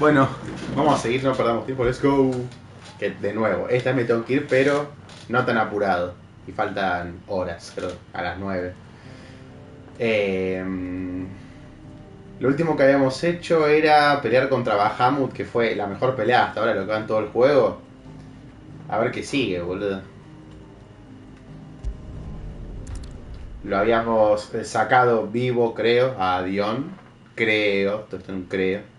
Bueno, vamos a seguir, no perdamos tiempo, let's go. Que de nuevo, esta vez me tengo que ir, pero no tan apurado. Y faltan horas, creo, a las 9. Lo último que habíamos hecho era pelear contra Bahamut, que fue la mejor pelea hasta ahora, lo que va en todo el juego. A ver qué sigue, boludo. Lo habíamos sacado vivo, creo, a Dion. Creo, todo esto en un creo.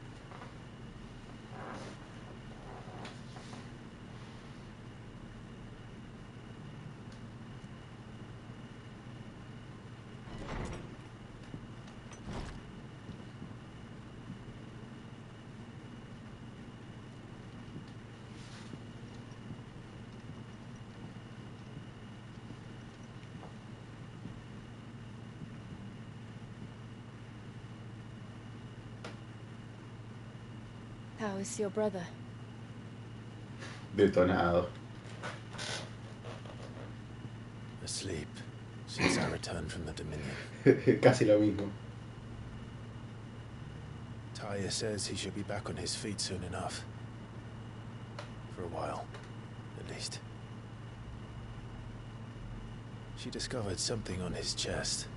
How is your brother? Detonado. Asleep since I returned from the Dominion. Casi lo mismo. Taya says he should be back on his feet soon enough. For a while, at least. She discovered something on his chest.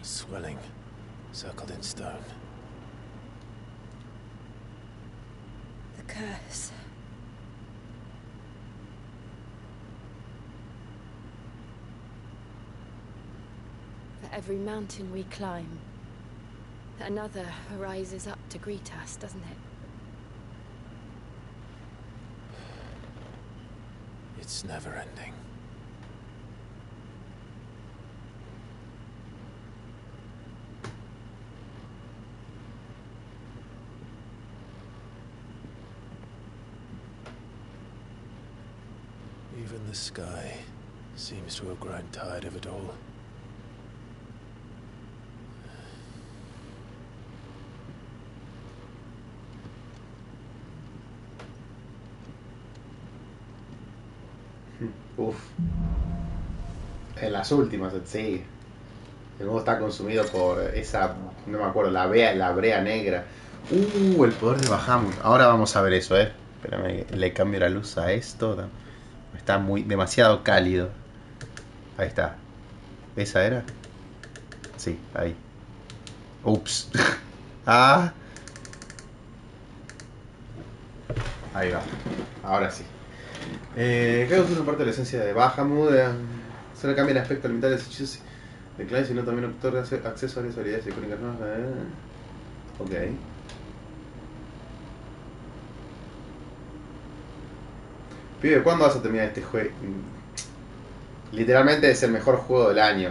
A swelling, circled in stone. The curse. For every mountain we climb, another rises up to greet us, doesn't it? It's never ending. Even the sky seems to have grown tired of it all. Uf. En las últimas, sí. El juego está consumido por esa, no me acuerdo, la brea negra. El poder de Bahamut. Ahora vamos a ver eso, Espérame, le cambio la luz a esto. Está demasiado cálido. Ahí está. ¿Esa era? Sí, ahí. Ups. Ah. Ahí va. Ahora sí. Creo que es una parte de la esencia de Bahamut. Solo cambia el aspecto elemental de los hechizos de clave, sino también otorga acceso a varias habilidades icónicas nuevas. Ok. Pibe, ¿cuándo vas a terminar este juego? Literalmente es el mejor juego del año.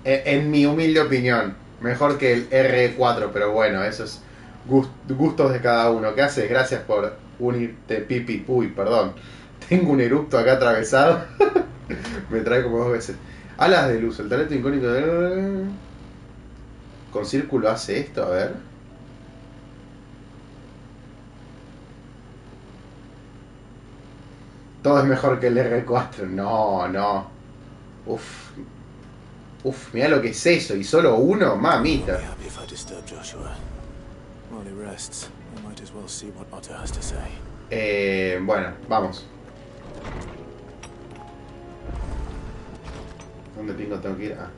En mi humilde opinión. Mejor que el R4, pero bueno, eso es gustos de cada uno. ¿Qué haces? Gracias por unirte, Pipi. Uy, perdón. Tengo un eructo acá atravesado. Me trae como 2 veces. Alas de luz, el talento icónico de... Con círculo hace esto, a ver. Todo es mejor que el R4. No, no. Uf. Uf, mira lo que es eso. Y solo uno, mamita. Bueno, vamos. ¿Dónde pingo tengo que ir? Ah.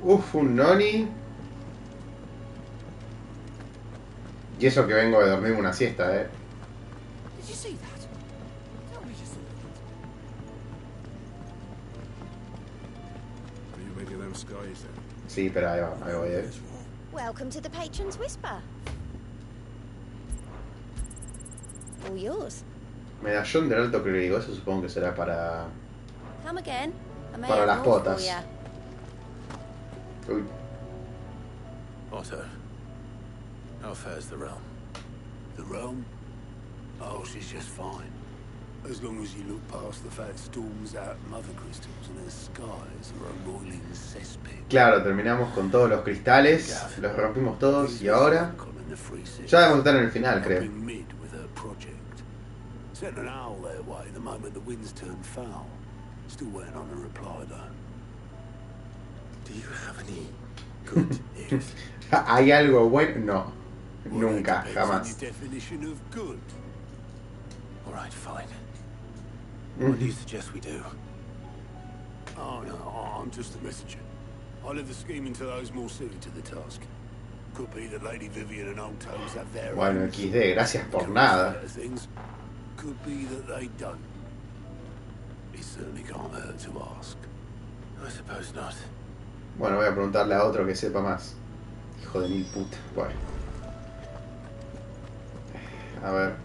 Uf, un noni. Y eso que vengo de dormirme una siesta, Sí, pero ahí voy, Welcome to the Patron's Whisper. All yours. Medallón del alto clérigo, eso supongo que será para... Come again. I may Para have las more for potas. ya. Uy. Otto, how fares the realm? The realm? Oh, she's just fine. As long as you look past the fat storms out mother crystals and the skies are a roiling cesspit. Claro, terminamos con todos los cristales, los rompimos todos y ahora ya debemos estar en el final, creo. Sent an owl their way the moment the winds turned foul. Still waiting on a reply, though. Do you have any good news? ¿Hay algo bueno? No. Well, Nunca, that depends jamás. on your definition of good. All right, fine. What do you suggest we do? Oh, no, I'm just a messenger. I leave the scheme to those more suited to the task. Could be that Lady Vivian and Old Toes have their Bueno, own XD, gracias por nada. things. Could be that they don't. It certainly can't hurt to ask. I suppose not. Bueno, voy a preguntarle a otro que sepa más. Hijo de mil puta. Bueno. A ver.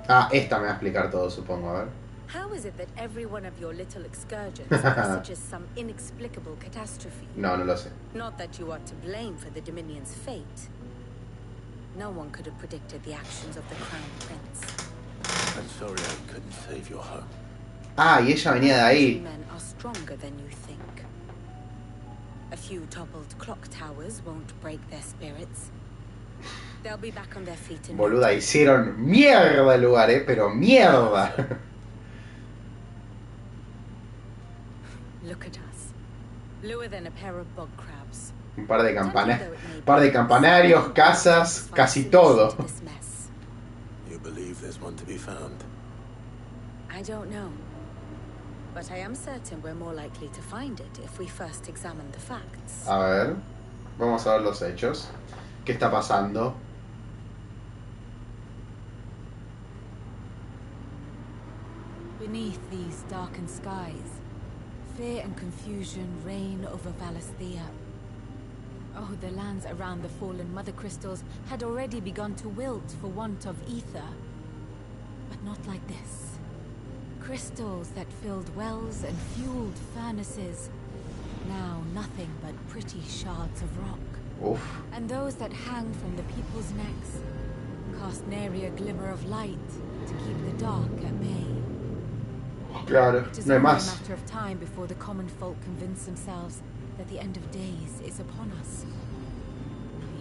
Ah, esta me va a explicar todo, supongo. A ver. How is it that every one of your little excursions presages some inexplicable catastrophe? No, no lo sé. Not that you are to blame for the Dominion's fate. No one could have predicted the actions of the Crown Prince. I'm sorry I couldn't save your home. Ah, y ella venía de ahí. Men are stronger than you think. A few toppled clock towers won't break their spirits. They'll be back on their feet in Boluda, hicieron mierda el lugar, pero mierda. Look at us. Bluer than a pair of bog crabs. Un par de campanarios, casas, casi todo. You believe there's one to be found? I don't know. But I am certain we're more likely to find it if we first examine the facts. A ver, vamos a ver los hechos. ¿Qué está pasando? Beneath these darkened skies, fear and confusion reign over Valisthea. Oh, the lands around the fallen mother crystals had already begun to wilt for want of ether. But not like this. Crystals that filled wells and fueled furnaces. Now nothing but pretty shards of rock. Uf. And those that hang from the people's necks cast nary a glimmer of light to keep the dark at bay. Claro, It is no hay only a más. matter of time before the common folk convince themselves that the end of days is upon us.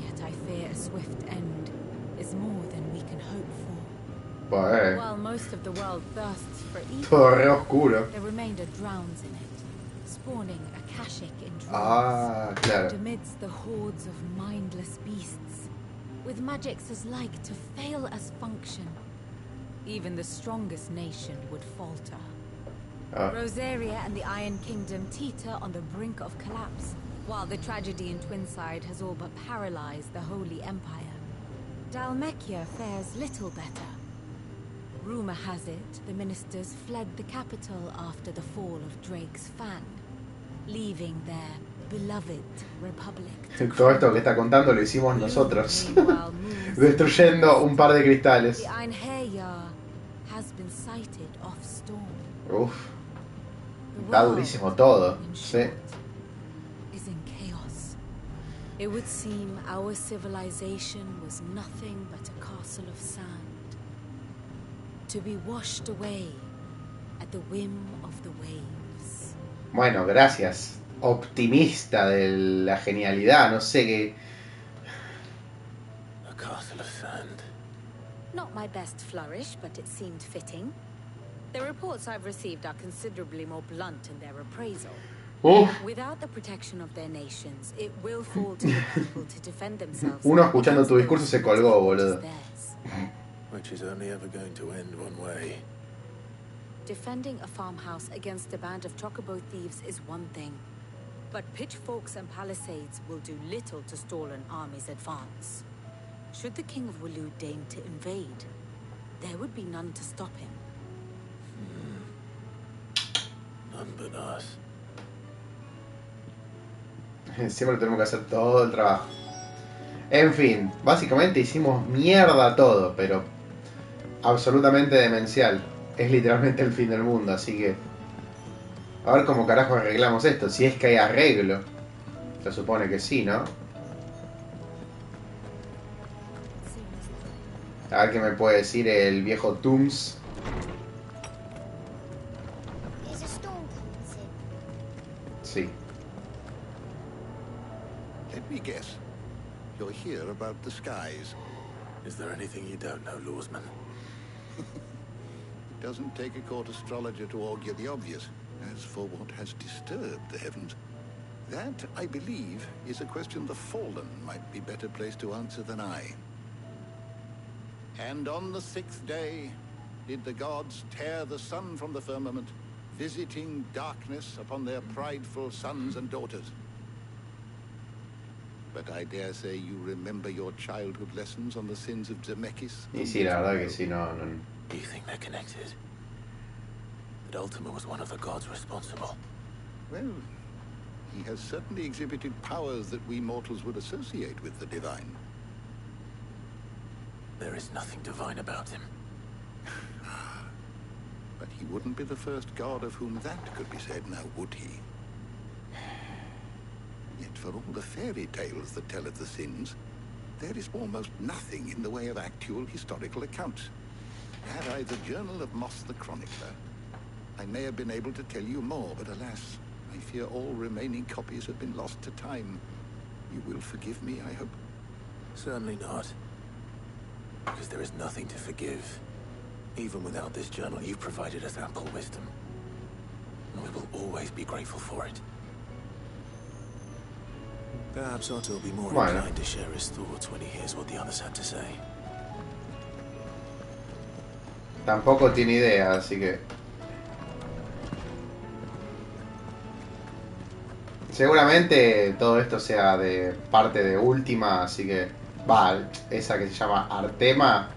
Yet I fear a swift end is more than we can hope for. Bueno, While most of the world thirsts for todo re ether, oscuro. the remainder drowns in it, spawning Akashic in dreams. Ah, And claro. amidst the hordes of mindless beasts, with magics as like to fail as function, even the strongest nation would falter. Ah. Rosaria and the Iron Kingdom teeter on the brink of collapse, while the tragedy in Twinside has all but paralyzed the Holy Empire. Dalmekia fares little better. Rumor has it the ministers fled the capital after the fall of Drake's Fang, leaving their beloved republic. Todo esto que está contando lo hicimos nosotros. Meanwhile, moves Destruyendo un par de cristales. the Einherjar has been sighted off storm. Uf, The está world, durísimo todo. in Sí. short, is in chaos. It would seem our civilization was nothing but a castle of sand, to be washed away at the whim of the waves. Bueno, gracias. Optimista de la genialidad, no sé qué. A castle of sand. Not my best flourish, but it seemed fitting. The reports I've received are considerably more blunt in their appraisal. Uf, Without the protection of their nations, it will fall to the people to defend themselves. uno escuchando tu against discurso those se colgó, whose boludo. is theirs. Which is only ever going to end one way. Defending a farmhouse against a band of chocobo thieves is one thing, but pitchforks and palisades will do little to stall an army's advance. Should the King of Wulu deign to invade, there would be none to stop him. None but us. Siempre tenemos que hacer todo el trabajo. En fin, básicamente hicimos mierda todo, pero absolutamente demencial. Es literalmente el fin del mundo, así que a ver cómo carajo arreglamos esto, si es que hay arreglo. Se supone que sí, ¿no? A ver qué me puede decir el viejo Tooms. There's a storm coming soon. Sí. Let me guess. You're here about the skies. Is there anything you don't know, Lawsman? doesn't take a court astrologer to augur the obvious. As for what has disturbed the heavens, that, I believe, is a question the Fallen might be better placed to answer than I. And on the 6th day, did the gods tear the sun from the firmament, visiting darkness upon their prideful sons and daughters. But I dare say you remember your childhood lessons on the sins of Zemeckis. Y sí, la verdad que sí, no. Do you think they're connected? That Ultima was one of the gods responsible? Well, he has certainly exhibited powers that we mortals would associate with the divine. There is nothing divine about him. But he wouldn't be the first god of whom that could be said, now would he? Yet for all the fairy tales that tell of the sins, there is almost nothing in the way of actual historical accounts. Had I the Journal of Moss the Chronicler, I may have been able to tell you more, but alas, I fear all remaining copies have been lost to time. You will forgive me, I hope? Certainly not. Because there is nothing to forgive. Even without this journal, you've provided us ample wisdom. And we will always be grateful for it. Perhaps Otto will be more inclined to share his thoughts when he hears what the others had to say. Tampoco tiene idea, así que... Seguramente todo esto sea de parte de Última, así que... Va, esa que se llama Artema,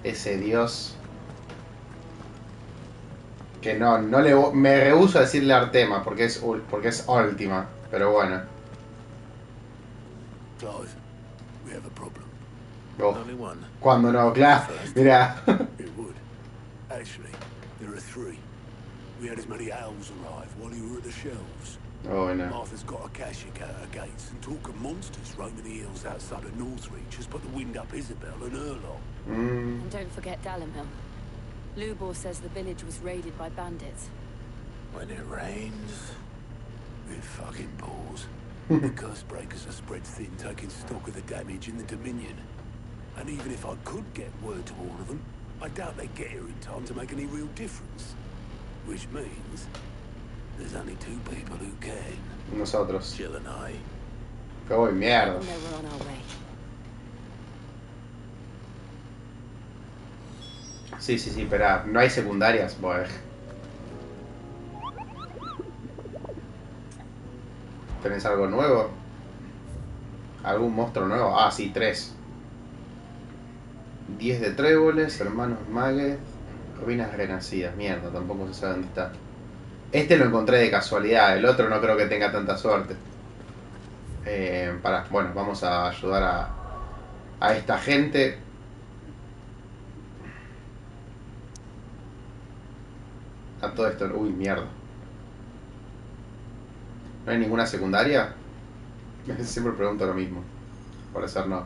ese dios... Que no le... Me rehúso a decirle Artema porque es Última, pero bueno. Clive, we have a problem. Oh, Only one. cuando no, claro, mira. It would. Actually, there are 3. We had as many owls arrive while you were at the shelves. Oh, no. Martha's got a Kashik at her gates, and talk of monsters roaming the hills outside of Northreach has put the wind up Isabel and her lot. And don't forget Dalimhill. Lubor says the village was raided by bandits. When it rains... It fucking pours. The curse breakers are spread thin, taking stock of the damage in the Dominion. And even if I could get word to all of them, I doubt they'd get here in time to make any real difference. Which means there's only 2 people who can. Nosotros. Jill and I. Oh, mierda. And they were on our way. Sí, espera. ¿No hay secundarias? Bueno. ¿Tenés algo nuevo? ¿Algún monstruo nuevo? Ah, sí, 3. 10 de tréboles, hermanos magues, ruinas renacidas. Mierda, tampoco se sabe dónde está. Este lo encontré de casualidad, el otro no creo que tenga tanta suerte. Bueno, vamos a ayudar a esta gente. A todo esto. Uy, mierda. ¿No hay ninguna secundaria? Siempre pregunto lo mismo. Por ser no.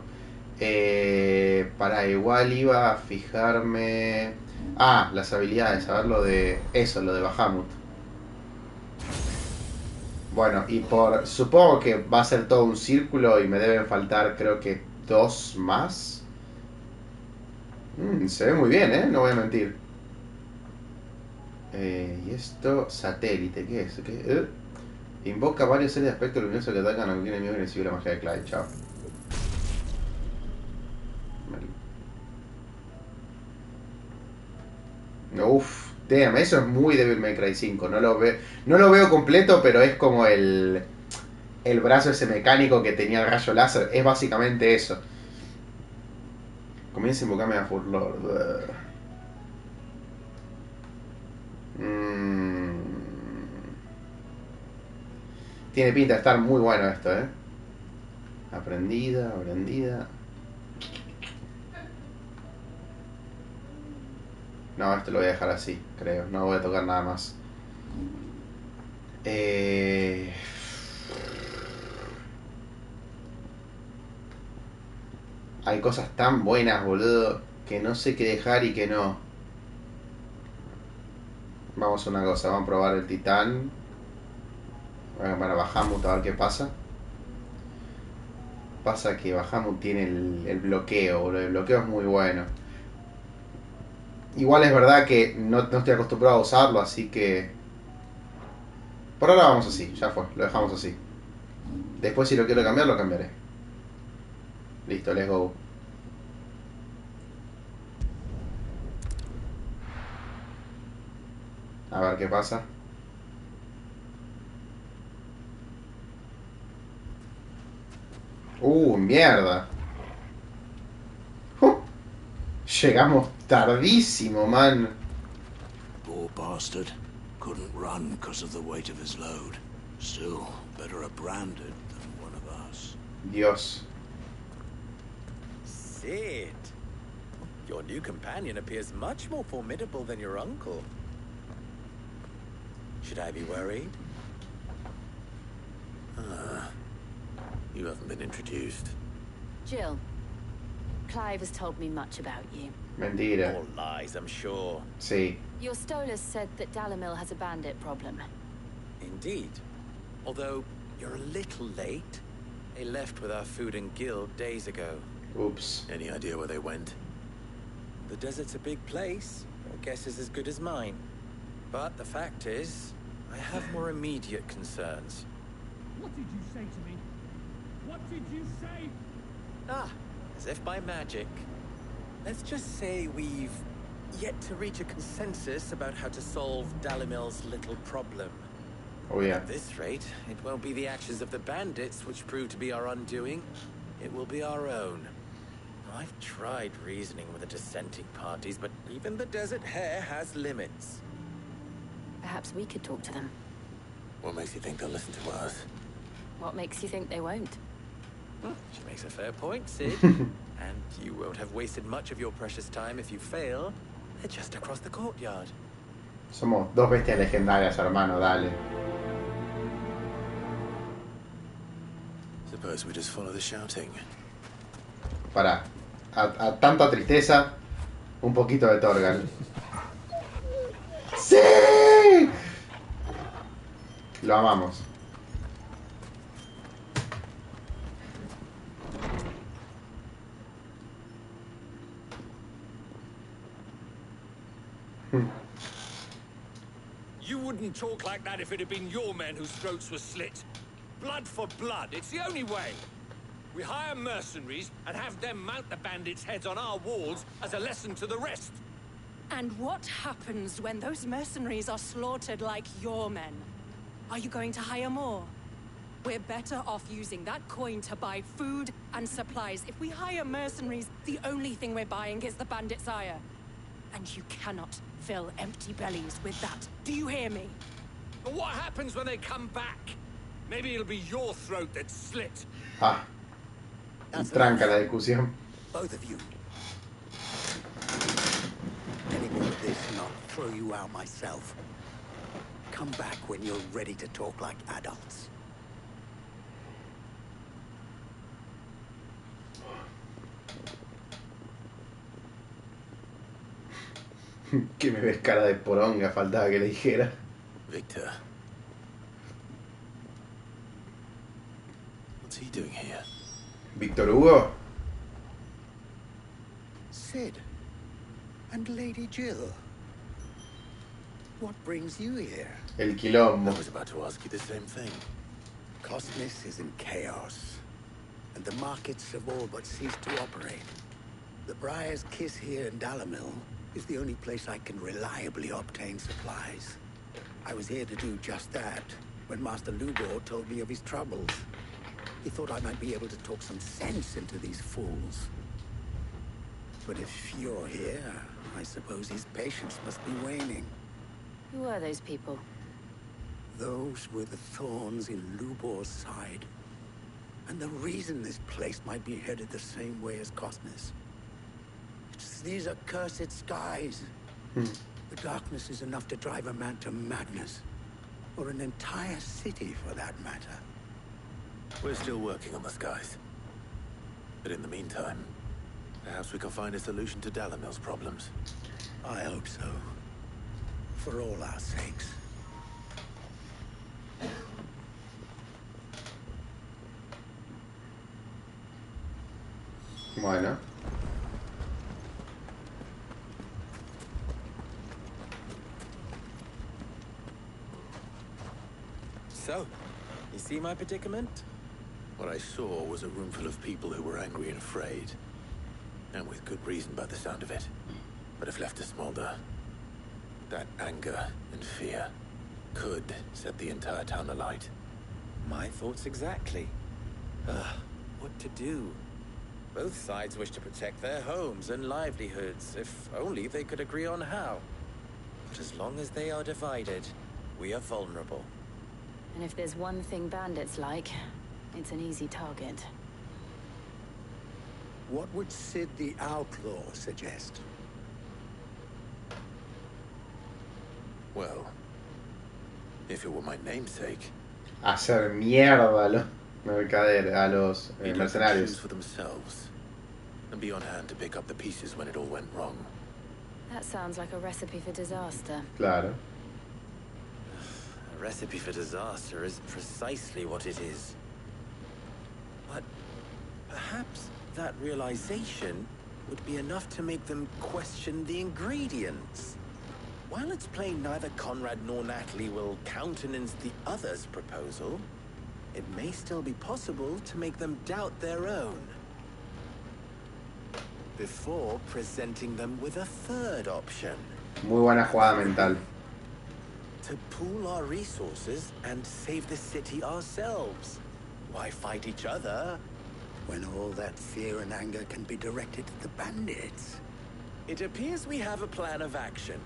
Igual iba a fijarme... Ah, las habilidades, a ver lo de... Eso, lo de Bahamut. Bueno, y supongo que va a ser todo un círculo y me deben faltar, creo que 2 más. Se ve muy bien, no voy a mentir. Y esto, satélite, ¿qué es? Invoca varios seres de aspecto luminoso que atacan a cualquier enemigo y recibe la magia de Clyde. Chao. Uff, damn, eso es muy Devil May Cry 5. No lo veo completo, pero es como el brazo ese mecánico que tenía el rayo láser. Es básicamente eso. Comienza a invocarme a Furlord. Tiene pinta de estar muy bueno esto, Aprendida. No, esto lo voy a dejar así, creo. No voy a tocar nada más. Hay cosas tan buenas, boludo, que no sé qué dejar y qué no. Vamos a una cosa, vamos a probar el titán. Para Bahamut a ver qué pasa. Pasa que Bahamut tiene el bloqueo, boludo. El bloqueo es muy bueno. Igual es verdad que no estoy acostumbrado a usarlo, así que... Por ahora vamos así, ya fue, lo dejamos así. Después si lo quiero cambiar, lo cambiaré. Listo, let's go. A ver qué pasa. Mierda. Llegamos tardísimo, man. Poor bastard. Couldn't run because of the weight of his load. Still, better a branded than one of us. Dios. Sid, your new companion appears much more formidable than your uncle. Should I be worried? You haven't been introduced. Jill, Clive has told me much about you. Mentira. All lies, I'm sure. Sí. Your Stolas said that Dalamil has a bandit problem. Indeed. Although, you're a little late. They left with our food and guild days ago. Oops. Any idea where they went? The desert's a big place. Your guess is as good as mine. But the fact is, I have more immediate concerns. What did you say to me? What did you say? Ah, as if by magic. Let's just say we've yet to reach a consensus about how to solve Dalimil's little problem. Oh yeah. At this rate, it won't be the actions of the bandits which prove to be our undoing. It will be our own. I've tried reasoning with the dissenting parties, but even the Desert Hare has limits. Perhaps we could talk to them. What makes you think they'll listen to us? What makes you think they won't? She makes a fair point, Sid. And you won't have wasted much of your precious time if you fail. They're just across the courtyard. Somos dos bestias legendarias, hermano, dale. Suppose we just follow the shouting. Para. A tanta tristeza, un poquito de Torgal. ¡Sí! Lo amamos. You wouldn't talk like that if it had been your men whose throats were slit. Blood for blood, it's the only way. We hire mercenaries and have them mount the bandits' heads on our walls as a lesson to the rest. And what happens when those mercenaries are slaughtered like your men? Are you going to hire more? We're better off using that coin to buy food and supplies. If we hire mercenaries, the only thing we're buying is the bandit's ire. And you cannot fill empty bellies with that. Do you hear me? But what happens when they come back? Maybe it'll be your throat that's slit. Ah. Tranca la discusión. Both of you. Any more of this and I'll throw you out myself. Come back when you're ready to talk like adults. Que me ves cara de poronga, faltaba que le dijera. Victor. What's he doing here? Víctor Hugo. Sid. And Lady Jill. What brings you here? El quilombo. I was about to ask you the same thing. Cosmos is in chaos, and the markets have all but ceased to operate. The Briar's Kiss here in Dalamil is the only place I can reliably obtain supplies. I was here to do just that when Master Lubor told me of his troubles. He thought I might be able to talk some sense into these fools. But if you're here, I suppose his patience must be waning. Who are those people? Those were the thorns in Lubor's side. And the reason this place might be headed the same way as Cosmos. It's these accursed skies. The darkness is enough to drive a man to madness. Or an entire city, for that matter. We're still working on the skies. But in the meantime, perhaps we can find a solution to Dalamil's problems. I hope so. For all our sakes. Bueno. So, you see my predicament? What I saw was a room full of people who were angry and afraid. And with good reason by the sound of it. But if left to smolder, that anger and fear could set the entire town alight. My thoughts exactly. What to do? Both sides wish to protect their homes and livelihoods, if only they could agree on how. But as long as they are divided, we are vulnerable. And if there's one thing bandits like, it's an easy target. What would Sid the Outlaw suggest? Well, if it were my namesake, Hacer mierda a los mercaderes, a los he'd let them choose mercenarios. for themselves and be on hand to pick up the pieces when it all went wrong. That sounds like a recipe for disaster. Claro. A recipe for disaster is precisely what it is. But perhaps that realization would be enough to make them question the ingredients. While it's plain neither Conrad nor Natalie will countenance the other's proposal, it may still be possible to make them doubt their own. Before presenting them with a third option. Muy buena jugada mental. To pool our resources and save the city ourselves. Why fight each other? When all that fear and anger can be directed at the bandits. It appears we have a plan of action.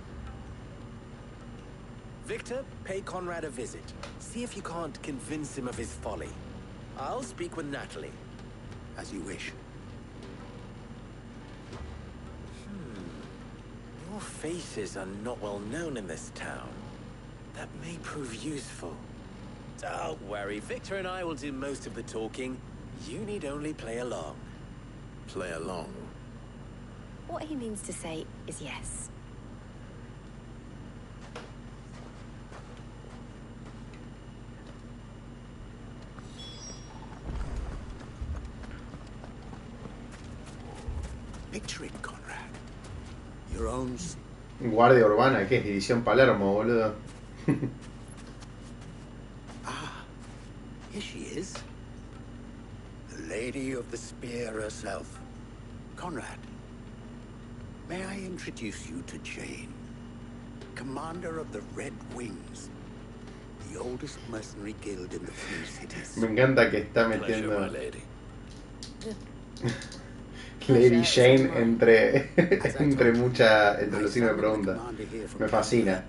Victor, pay Conrad a visit. See if you can't convince him of his folly. I'll speak with Natalie. As you wish. Your faces are not well known in this town. That may prove useful. Don't worry, Victor and I will do most of the talking. You need only play along. Play along. What he means to say is yes. Picture it, Conrad. Your own... Guardia urbana, ¿qué es? División Palermo, boludo. Here she is. The Lady of the Spear herself. Conrad, may I introduce you to Jane, commander of the Red Wings, the oldest mercenary guild in the Free Cities. Me encanta que está Pleasure, metiendo my lady. Lady Jane entre entre los signos de pregunta. Me fascina.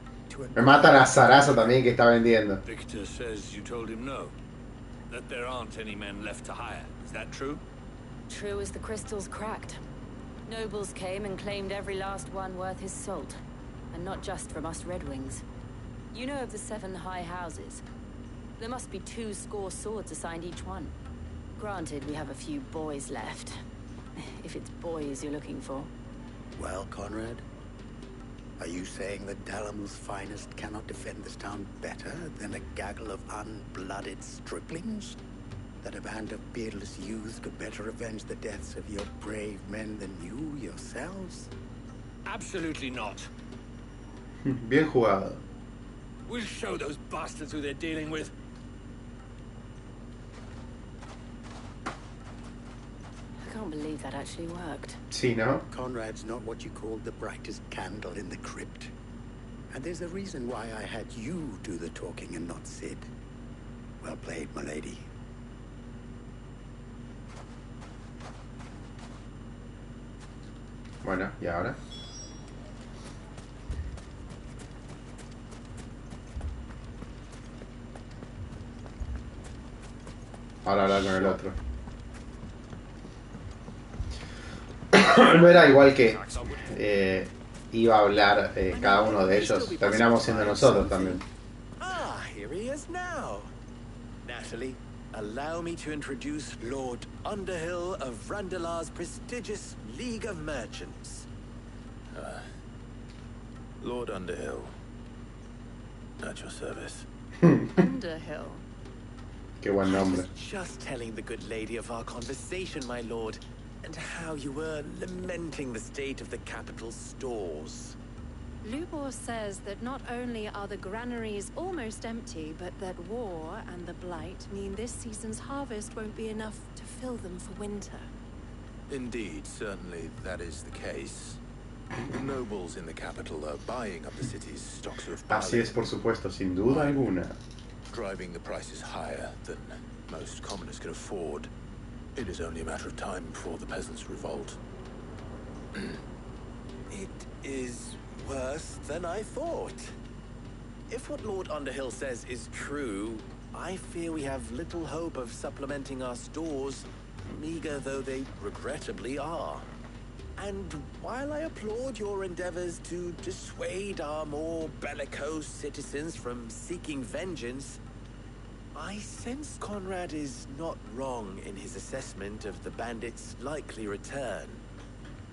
Me mata la zaraza también que está vendiendo. Victor says you told him no. That there aren't any men left to hire. Is that true? True as the crystals cracked. Nobles came and claimed every last one worth his salt. And not just from us Red Wings. You know of the 7 high houses. There must be 2 swords assigned each one. Granted, we have a few boys left. If it's boys you're looking for. Well, Conrad, are you saying that Dalamu's finest cannot defend this town better than a gaggle of unblooded striplings? That a band of beardless youths could better avenge the deaths of your brave men than you yourselves? Absolutely not. Bien jugado. We'll show those bastards who they're dealing with. I can't believe that actually worked. Sí, ¿no? Conrad's not what you called the brightest candle in the crypt. And there's a reason why I had you do the talking and not Sid. Well played, my lady. Bueno, ¿y ahora? Ahora hablar con el otro. No era igual que iba a hablar cada uno de ellos. Terminamos siendo nosotros también. Ah, here he is now. Natalie, allow me to introduce Lord Underhill of Randalar's prestigious League of Merchants. Lord Underhill. At your service. Underhill. Qué buen nombre. I was just telling the good lady of our conversation, my lord, and how you were lamenting the state of the capital's stores. Lubor says that not only are the granaries almost empty, but that war and the blight mean this season's harvest won't be enough to fill them for winter. Indeed, certainly that is the case. The nobles in the capital are buying up the city's stocks of barley. Así es, por supuesto, sin duda alguna. Driving the prices higher than most commoners can afford. It is only a matter of time before the peasants revolt. It is worse than I thought. If what Lord Underhill says is true, I fear we have little hope of supplementing our stores, meager though they regrettably are. And while I applaud your endeavors to dissuade our more bellicose citizens from seeking vengeance, I sense Conrad is not wrong in his assessment of the bandits' likely return.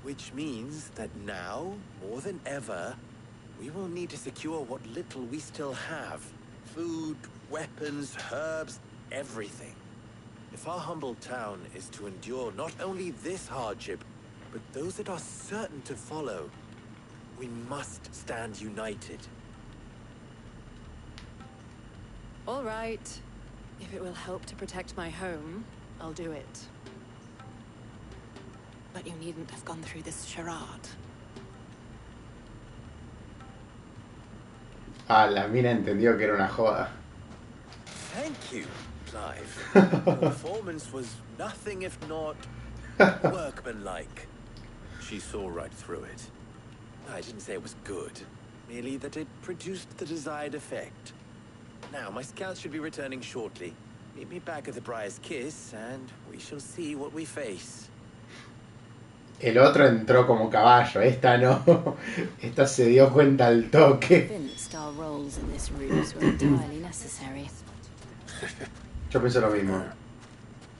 Which means that now, more than ever, we will need to secure what little we still have. Food, weapons, herbs, everything. If our humble town is to endure not only this hardship, but those that are certain to follow, we must stand united. All right. If it will help to protect my home, I'll do it. But you needn't have gone through this charade. Ah, la mina entendió que era una joda. Thank you, Clive. Your performance was nothing if not workmanlike. She saw right through it. I didn't say it was good, merely that it produced the desired effect. Now, my scouts should be returning shortly. Meet me back at the Briar's Kiss, and we shall see what we face. El otro entró como caballo, esta no. Esta se dio cuenta al toque. Yo pienso lo mismo.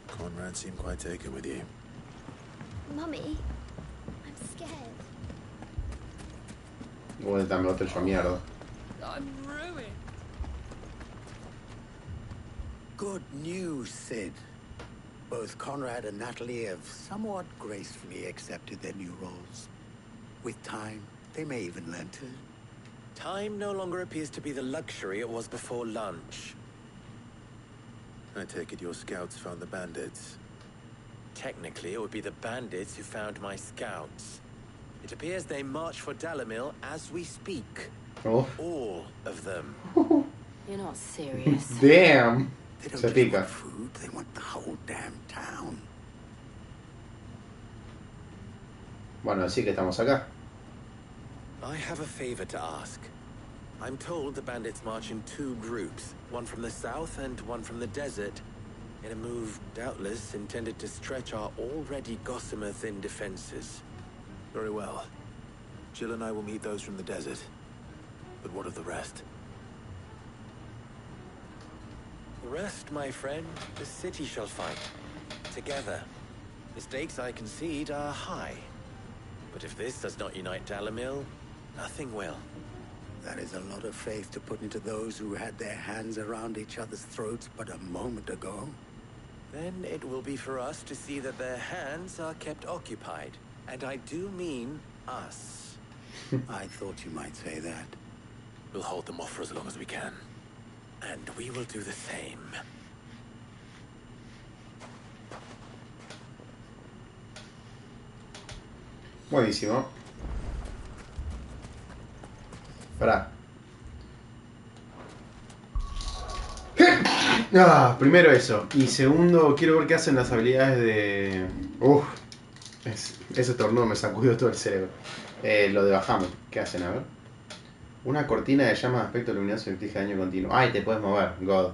Conrad seemed quite taken with you. Mummy, I'm scared. Vuelta, me otro yo mierda. I'm ruined. Good news, Sid. Both Conrad and Natalie have somewhat gracefully accepted their new roles. With time, they may even learn to... Time no longer appears to be the luxury it was before lunch. I take it your scouts found the bandits. Technically, it would be the bandits who found my scouts. It appears they march for Dalamil as we speak. Oh. All of them. You're not serious. Damn. They don't Se just pica. want food, they want the whole damn town. Bueno, sí que estamos acá. I have a favor to ask. I'm told the bandits march in two groups, one from the south and one from the desert, in a move doubtless intended to stretch our already gossamer-thin defenses. Very well. Jill and I will meet those from the desert. But what of the rest? The rest, my friend, the city shall fight. Together. The stakes, I concede, are high. But if this does not unite Dalamil, nothing will. That is a lot of faith to put into those who had their hands around each other's throats but a moment ago. Then it will be for us to see that their hands are kept occupied. And I do mean us. I thought you might say that. We'll hold them off for as long as we can. And we will do the same. Buenísimo. Pará. Ah, primero eso. Y segundo, quiero ver qué hacen las habilidades de... ese tornado me sacudió todo el cerebro. Lo de Bahamut. ¿Qué hacen? A ver. Una cortina de llamas de aspecto luminoso y inflige daño continuo. ¡Ay, te puedes mover! God.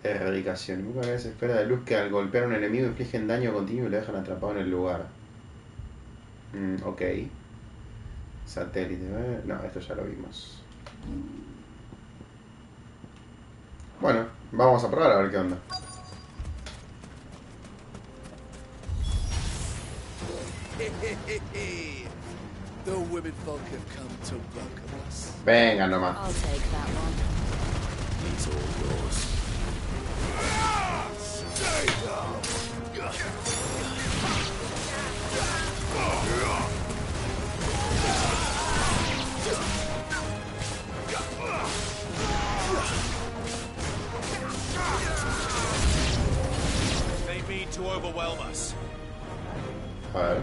Erradicación. Invoca a esa esfera de luz que al golpear a un enemigo infligen daño continuo y lo dejan atrapado en el lugar. Ok. Satélite. No, esto ya lo vimos. Bueno, vamos a probar a ver qué onda. The women folk have come to welcome us. Venga nomás. I'll take that one. He's all yours. overwhelm us. A ver.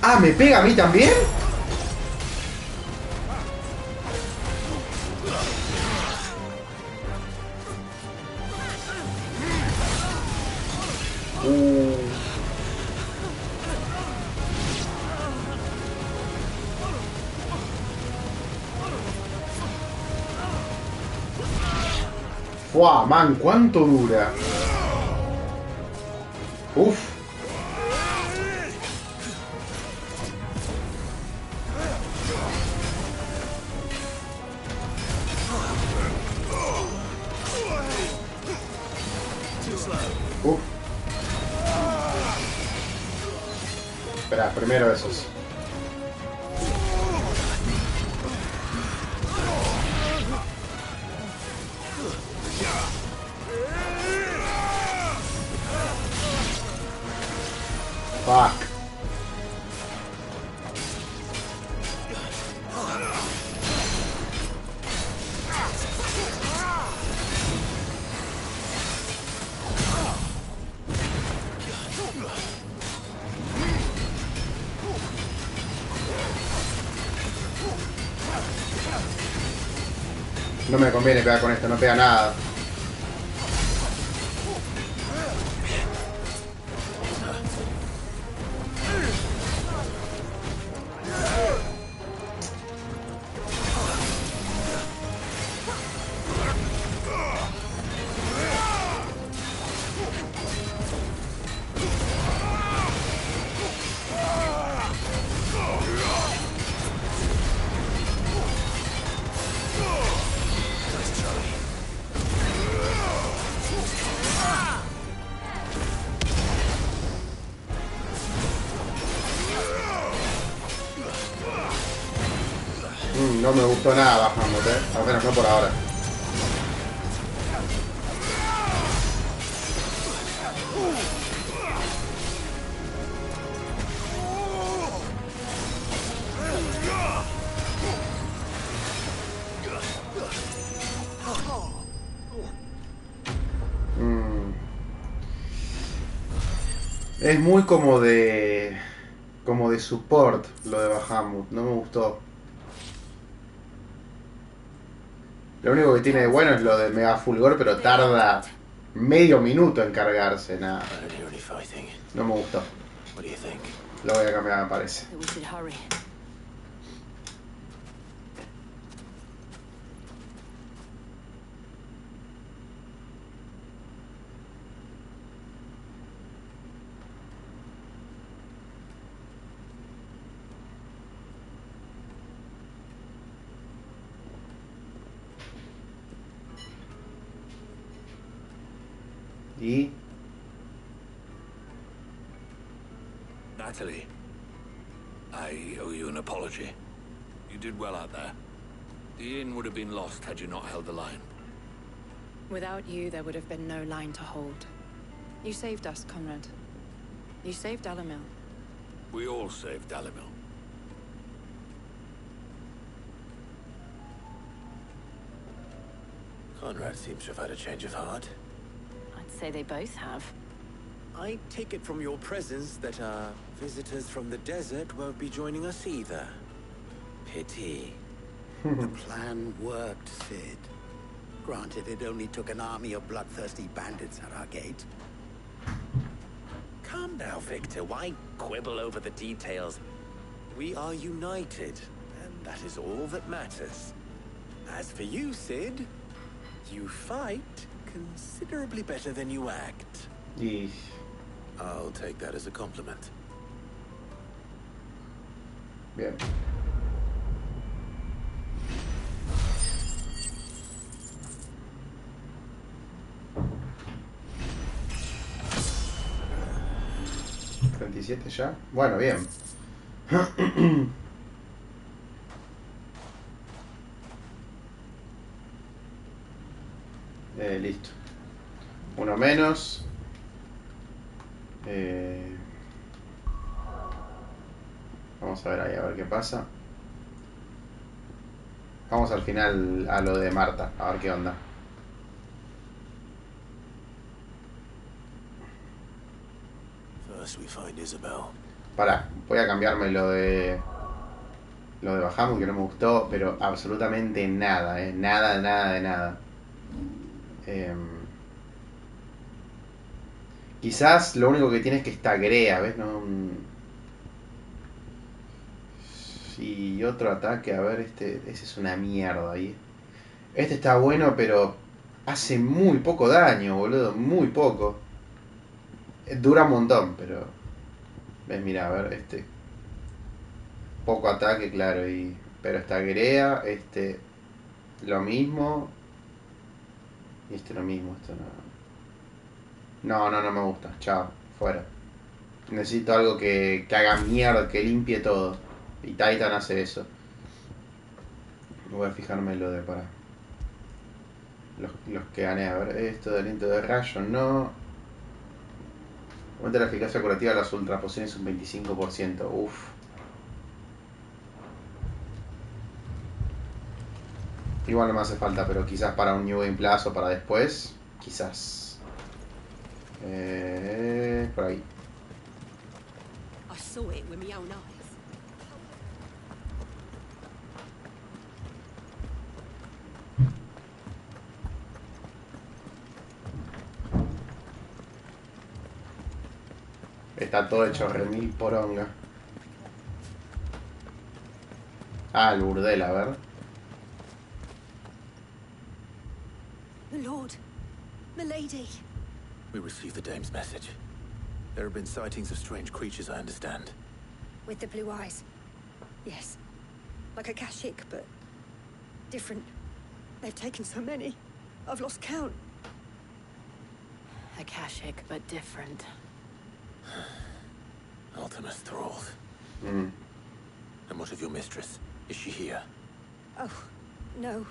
Ah, ¿me pega a mí también? ¡Fua, man! ¿Cuánto dura? Uf. Uf. Espera, primero esos. Fuck. No me conviene pegar con esto, no pega nada. No me gustó nada bajando, al menos no por ahora. Es muy como de support lo de Bahamut, no me gustó. Lo único que tiene de bueno es lo de Mega Fulgor, pero tarda medio minuto en cargarse, nada. No me gustó. Lo voy a cambiar, me parece. Y... Natalie, I owe you an apology. You did well out there. The inn would have been lost had you not held the line. Without you, there would have been no line to hold. You saved us, Conrad. You saved Alamil. We all saved Alamil. Conrad seems to have had a change of heart. I'd say they both have. I take it from your presence that our visitors from the desert won't be joining us either. Pity. The plan worked, Sid. Granted, it only took an army of bloodthirsty bandits at our gate. Calm now, Victor. Why quibble over the details? We are united, and that is all that matters. As for you, Sid, you fight considerably better than you act. Y... I'll take that as a compliment. Bien. ¿37 ya? Bueno, bien. Listo. Uno menos. Vamos a ver ahí, a ver qué pasa. Vamos al final a lo de Marta, a ver qué onda. First we find Isabel. Pará, voy a cambiarme lo de Bahamut, que no me gustó, pero absolutamente nada, nada, nada de nada. Quizás lo único que tiene es que está Grea, ¿ves? No, y otro ataque, a ver, ese es una mierda ahí. Este está bueno, pero hace muy poco daño, boludo, muy poco. Dura un montón, pero... ¿Ves? Mira, a ver, poco ataque, claro, pero está Grea, lo mismo. Y lo mismo, esto no. No me gusta, chao, fuera. Necesito algo que haga mierda, que limpie todo. Y Titan hace eso. Voy a fijarme en lo de para... Los que gané, a ver, esto de aliento de rayo, no. Aumenta la eficacia curativa de las ultrapociones un 25%, uff. Igual no me hace falta, pero quizás para un New Game Plus o para después, quizás. Por ahí. I saw it with my own eyes. Está todo hecho remil poronga. Ah, el burdel, a ver. My lord, my lady. We received the dame's message. There have been sightings of strange creatures, I understand. With the blue eyes. Yes. Like a Kashik, but different. They've taken so many. I've lost count. A Kashik, but different. Ultimus thralls. Mm. And what of your mistress? Is she here? Oh, no.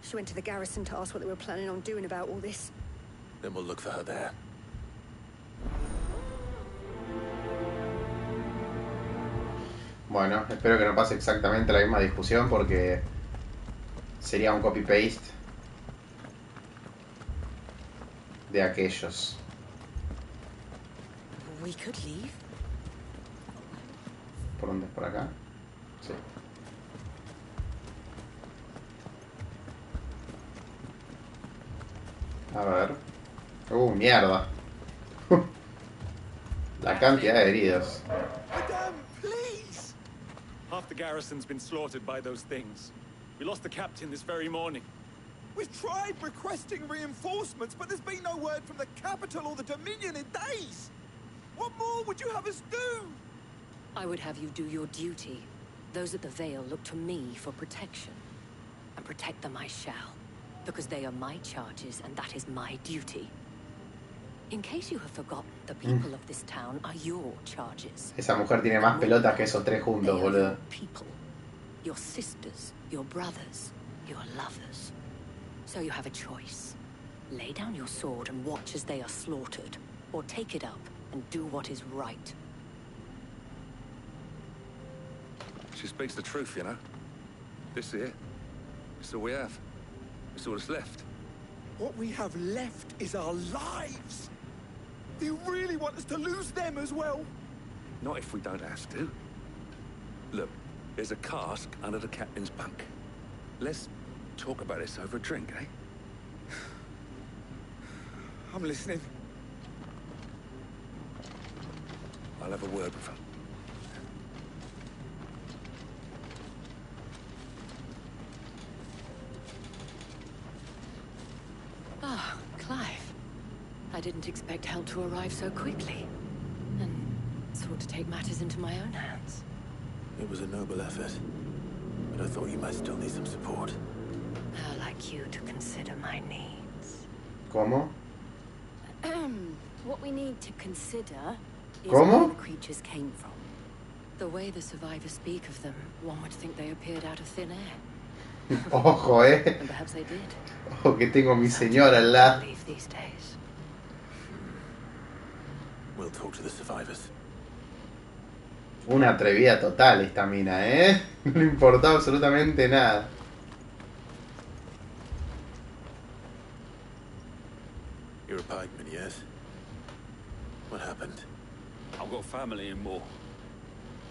She went to the garrison to ask what they were planning on doing about all this. Then we'll look for her there. Bueno, espero que no pase exactamente la misma discusión porque sería un copy-paste de aquellos. We could leave. ¿Por dónde es? ¿Por acá? Sí. A ver. Mierda. La cantidad de heridos. Madame, please! Half the garrison's been slaughtered by those things. We lost the captain this very morning. We've tried requesting reinforcements, but there's been no word from the capital or the Dominion in days. What more would you have us do? I would have you do your duty. Those at the Vale look to me for protection. And protect them I shall. Because they are my charges, and that is my duty. In case you have forgotten, the people of this town are your charges. Esa mujer tiene más pelotas que esos tres juntos, boludo. Your people. Your sisters, your brothers, your lovers. So you have a choice. Lay down your sword and watch as they are slaughtered. Or take it up and do what is right. She speaks the truth, you know. This here, it's all we have. It's all that's left. What we have left is our lives. Do you really want us to lose them as well? Not if we don't have to. Look, there's a cask under the captain's bunk. Let's talk about this over a drink, eh? I'm listening. I'll have a word with her. Ah, Clive. I didn't expect help to arrive so quickly. And sought to take matters into my own hands. It was a noble effort. But I thought you might still need some support. How like you to consider my needs. ¿Cómo? What we need to consider is ¿Cómo? where the creatures came from. The way the survivors speak of them, one would think they appeared out of thin air. Ojo, And perhaps they did. Ojo que tengo a mi señora al lado. Believe these days. We'll talk to the survivors. Una atrevida total esta mina, ¿eh? No le importó absolutamente nada. You're a pikeman, yes? What happened? I've got family in Moor.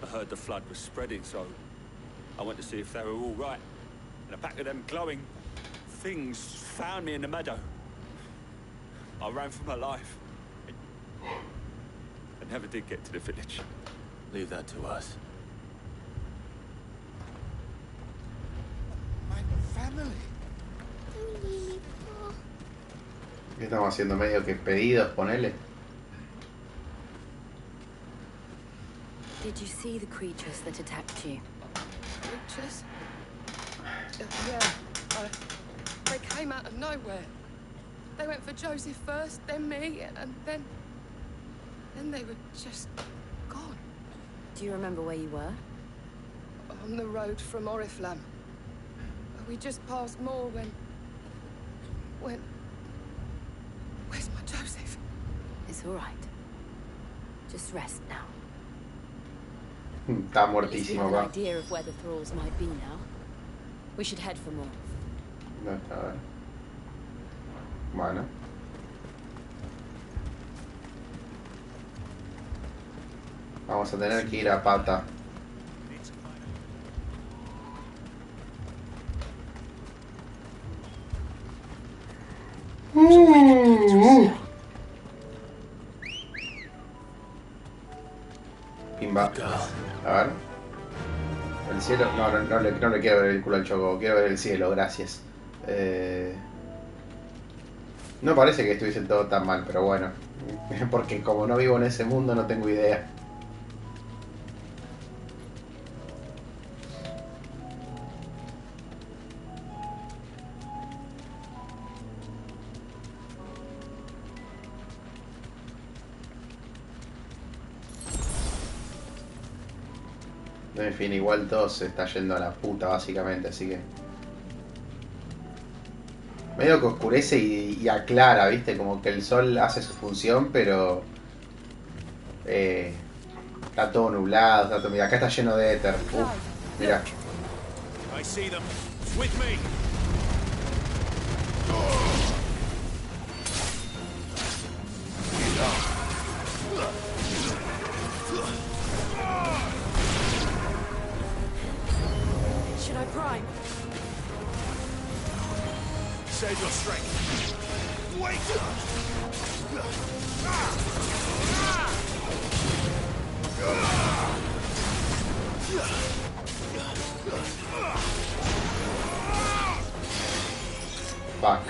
I heard the flood was spreading, so I went to see if they were all right. And a pack of them glowing things found me in the meadow. I ran for my life. I never did get to the village. Leave that to us. My family. ¿Qué estamos haciendo? Medio que pedidos, ponele. Did you see the creatures that attacked you? Creatures? Yeah. They came out of nowhere. They went for Joseph first, then me, and then they were just gone. Do you remember where you were? On the road from Oriflamme. We just passed Moor when... Where's my Joseph? It's all right. Just rest now. Está At least we muertísimo, have an va. idea of where the thralls might be now. We should head for more. No, a ver. Bueno. Vamos a tener que ir a pata. Pimba. A ver. El cielo. No le quiero ver el culo al choco. Quiero ver el cielo, gracias. No parece que estuviese todo tan mal, pero bueno. Porque como no vivo en ese mundo, no tengo idea. En fin, igual todo se está yendo a la puta, básicamente, así que... Medio que oscurece y aclara, ¿viste? Como que el sol hace su función, pero... está todo nublado, está todo... Mira, acá está lleno de éter. Mira. I see them. It's with me. Should I prime? Save your strength. Wait! Fuck.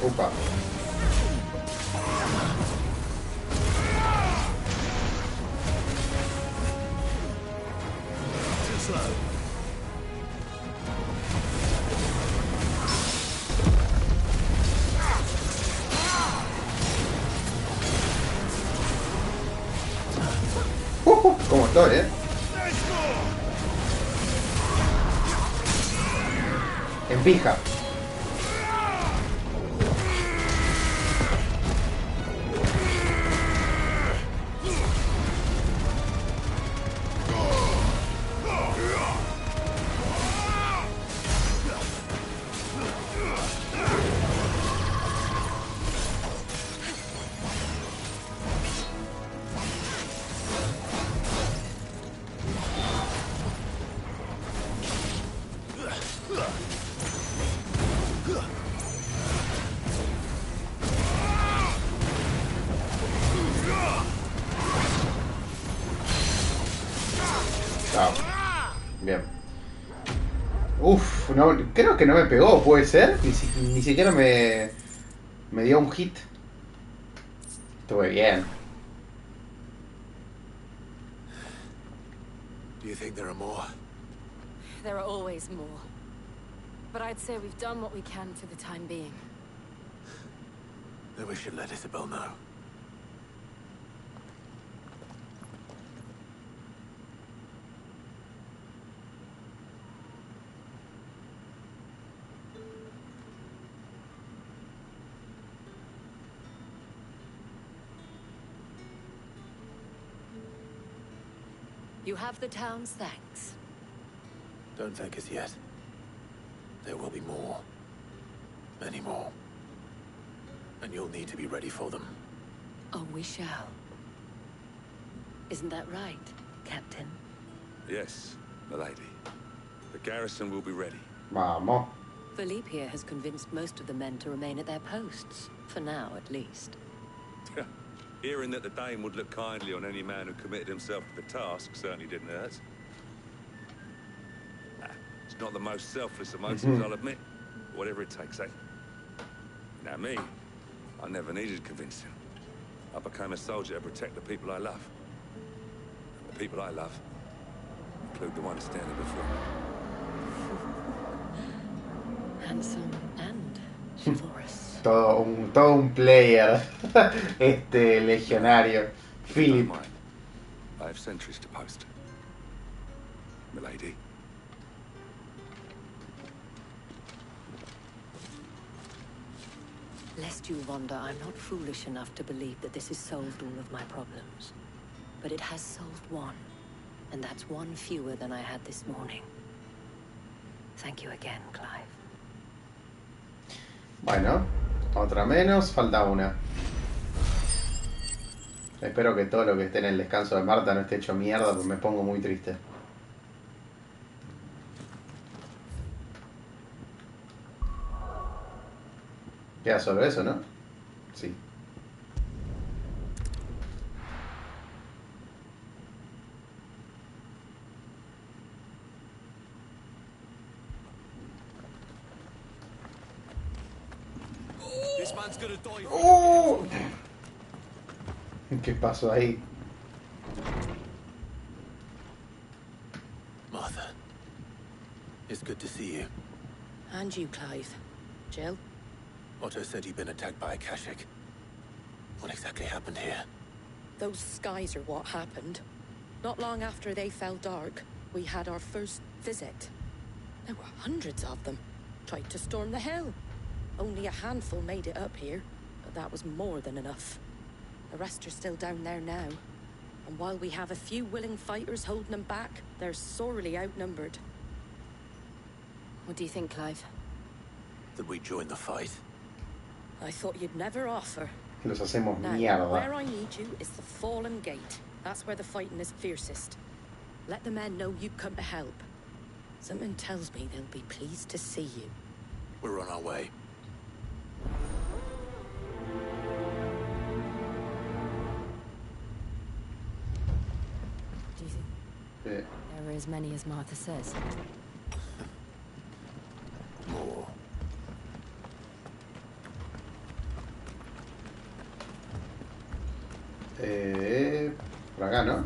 Upa. Too slow. ¿Cómo estoy, En pija. Bien. Uf, no, creo que no me pegó, puede ser. Ni siquiera me dio un hit. Estuve bien. Do you think there are more? There are always more. But I'd say we've done what we can for the time being. Then we should let Isabel know. You have the town's thanks. Don't thank us yet. There will be more. Many more. And you'll need to be ready for them. Oh, we shall. Isn't that right, Captain? Yes, milady. The garrison will be ready. Vamos. Philippe here has convinced most of the men to remain at their posts. For now, at least. Hearing that the Dane would look kindly on any man who committed himself to the task certainly didn't hurt. It's not the most selfless of motives, I'll admit. Whatever it takes, eh? Now me, I never needed convincing. I became a soldier to protect the people I love. The people I love include the one standing before me. Handsome and chivalrous. Todo un player. Este legionario. Philip. I have sentries to post. Milady. Lest you wonder, I'm not foolish enough to believe that this has solved all of my problems. But it has solved one. And that's one fewer than I had this morning. Thank you again, Clive. Bueno, otra menos, falta una. Espero que todo lo que esté en el descanso de Marta no esté hecho mierda, porque me pongo muy triste. Queda solo eso, ¿no? Sí. ¿Qué pasó ahí? Martha, it's good to see you. And you, Clive. Jill? Otto said you'd been attacked by a Kashik. What exactly happened here? Those skies are what happened. Not long after they fell dark, we had our first visit. There were hundreds of them. Tried to storm the hill. Only a handful made it up here, but that was more than enough. The rest are still down there now. And while we have a few willing fighters holding them back, they're sorely outnumbered. What do you think, Clive? That we join the fight? I thought you'd never offer. Los hacemos Now, mierda. where I need you is the Fallen Gate. That's where the fighting is fiercest. Let the men know you've come to help. Something tells me they'll be pleased to see you. We're on our way. Do you think there are as many as Martha says? More. Por acá, ¿no?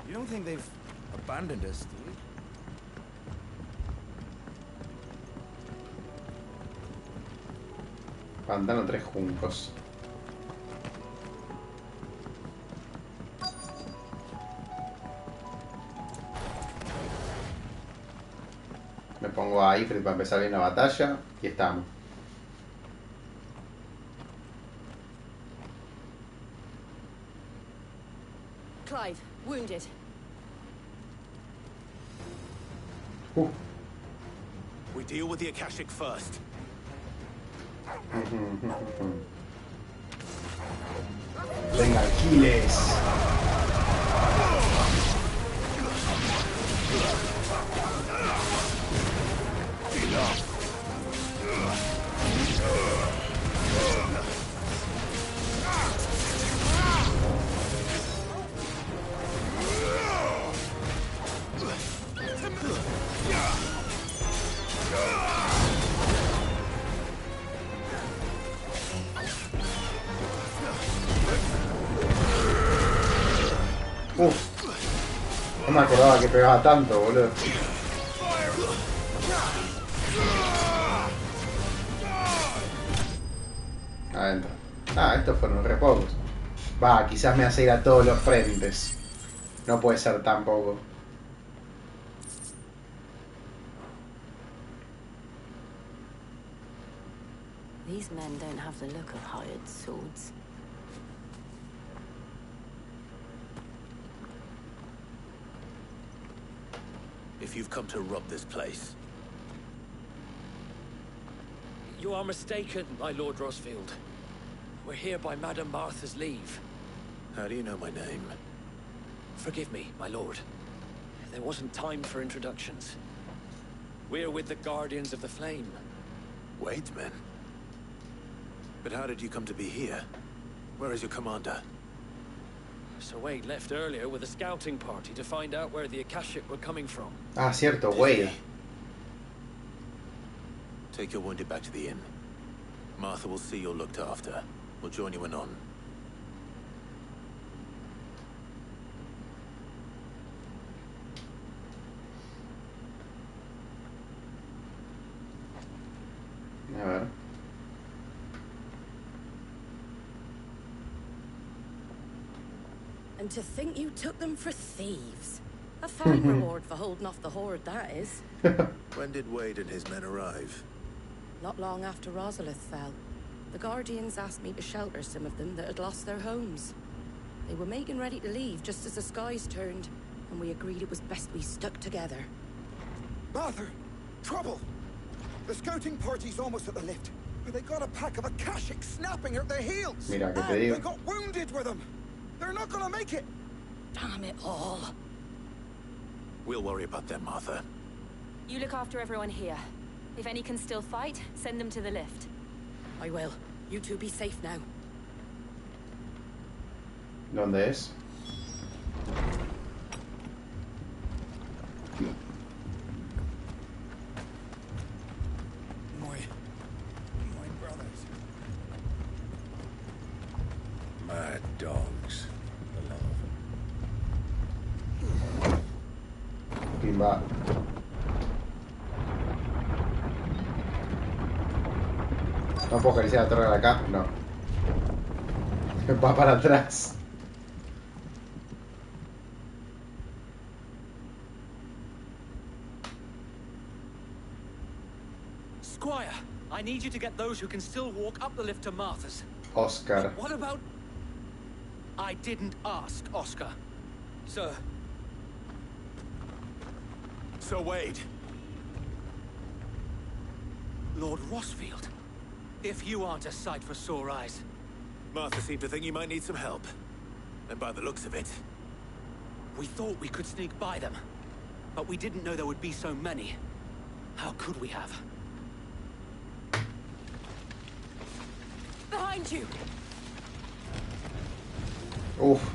You don't think they've abandoned us, do you? Pantano 3 juncos. Me pongo a Ifrit para empezar bien la batalla. Y estamos. Clive, wounded. We deal with the Akashic first. Venga, Aquiles. No me acordaba que pegaba tanto, boludo. Adentro. Ah, estos fueron re pocos. Va, quizás me hace ir a todos los frentes. No puede ser tan poco. These men don't have the look of hired swords. If you've come to rob this place... You are mistaken, my Lord Rosfield. We're here by Madame Martha's leave. How do you know my name? Forgive me, my lord. There wasn't time for introductions. We're with the Guardians of the Flame. Wade's men? But how did you come to be here? Where is your commander? Sir Wade left earlier with a scouting party to find out where the Akashic were coming from. Ah, cierto, Wade. Take your wounded back to the inn. Martha will see you're looked after. We'll join you anon. A ver. And to think you took them for thieves. A fine reward for holding off the horde, that is. When did Wade and his men arrive? Not long after Rosalith fell. The Guardians asked me to shelter some of them that had lost their homes. They were making ready to leave just as the skies turned, and we agreed it was best we stuck together. Martha! Trouble! The scouting party's almost at the lift, but they got a pack of Akashic snapping at their heels! Mira, que te And digo. they got wounded with them! They're not gonna make it! Damn it all. We'll worry about them, Martha. You look after everyone here. If any can still fight, send them to the lift. I will. You two be safe now. ¿Dónde es? My brothers. Mad dogs. Pimba. ¿No puedo acariciar la torre de acá? No. Va para atrás. Squire, I need you to get those who can still walk up the lift to Martha's. Oscar. What about... I didn't ask, Oscar. Sir. Sir Wade. Lord Rosfield. If you aren't a sight for sore eyes. Martha seemed to think you might need some help. And by the looks of it... We thought we could sneak by them. But we didn't know there would be so many. How could we have? Behind you! Uf.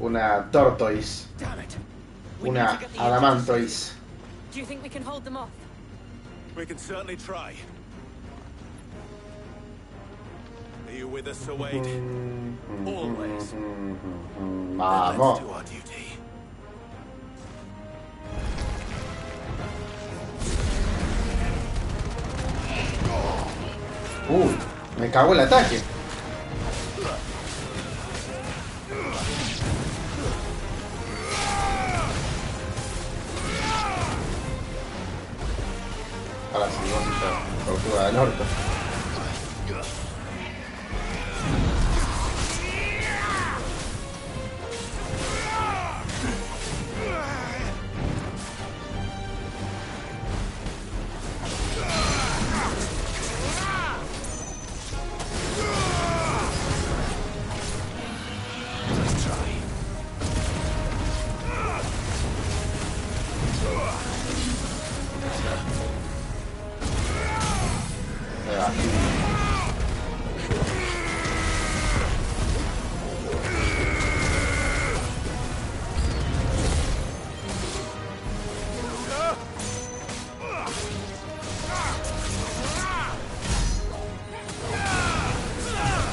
Una tortoise. Damn it. Una adamantoise. Do you think we can hold them off? We can certainly try. Are you with us, Sir Wade? Always. Vamos. Let's do our duty. Uy, me cago el ataque. Ahora sí, vamos a tortuga del norte.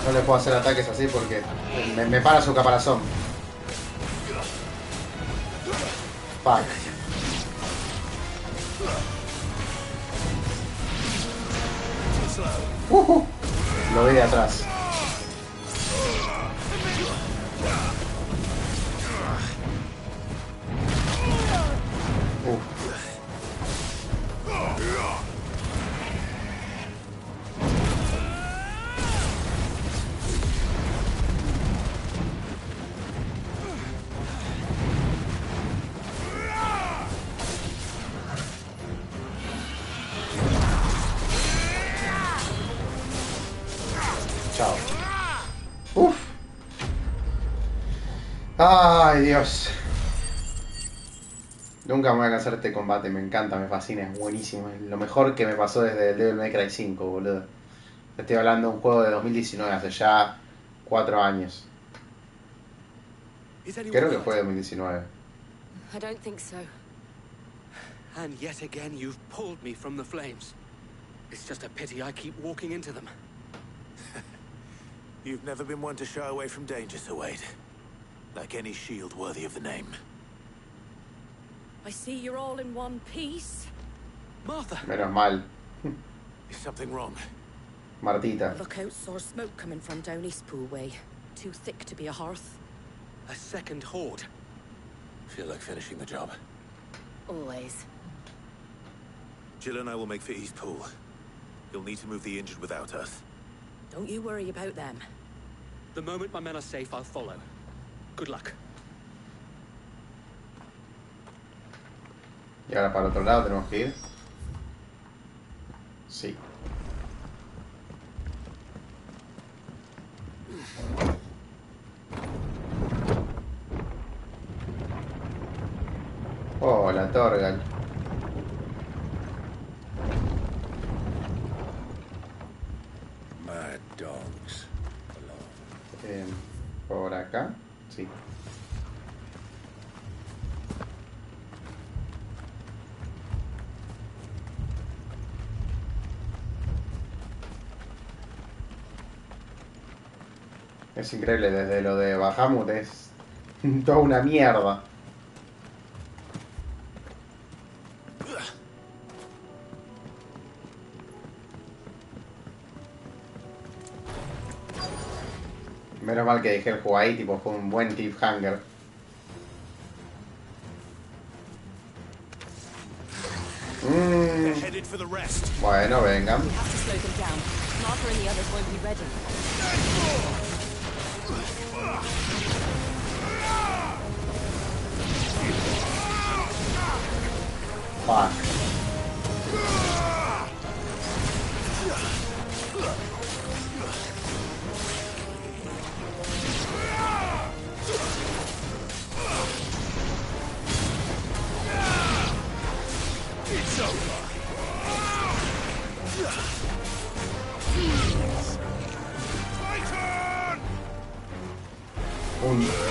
No le puedo hacer ataques así porque me para su caparazón. Fuck. Lo vi de atrás. Chao. Uf. Ay, Dios. Nunca me voy a cansar de este combate, me encanta, me fascina, es buenísimo. Es lo mejor que me pasó desde el Devil May Cry 5, boludo. Estoy hablando de un juego de 2019, hace ya 4 años. Creo que fue 2019. I don't think so. And yet again you've pulled me from the flames. It's just a pity I keep walking into them. You've never been one to shy away from danger, Sir Wade. Like any shield worthy of the name. I see you're all in one piece. Martha! Menos mal. Is something wrong? Martita. Look out, saw smoke coming from down Eastpool way. Too thick to be a hearth. A second horde. Feel like finishing the job. Always. Jill and I will make for Eastpool. You'll need to move the injured without us. Don't you worry about them. The moment my men are safe, I'll follow. Good luck. Y ahora para el otro lado tenemos que ir. Sí. Hola, Torgal. Mad dogs. Por acá. Sí. Es increíble, desde lo de Bahamut es toda una mierda. Menos mal que dejé el juego ahí, tipo, fue un buen cliffhanger. Bueno, vengan. Fuck.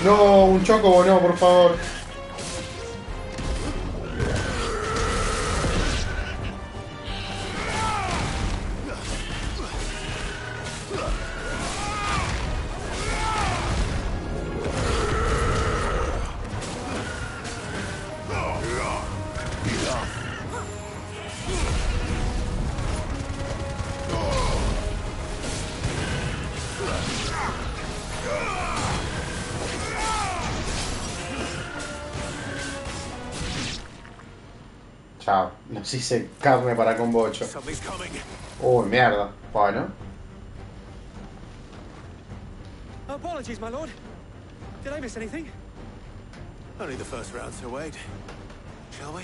No, un choco, no, por favor. Chao, nos hice carne para combo 8. Uy, mierda. Bueno. Apologies, my lord. Did I miss anything? Only the first round, Sir Wade. Shall we?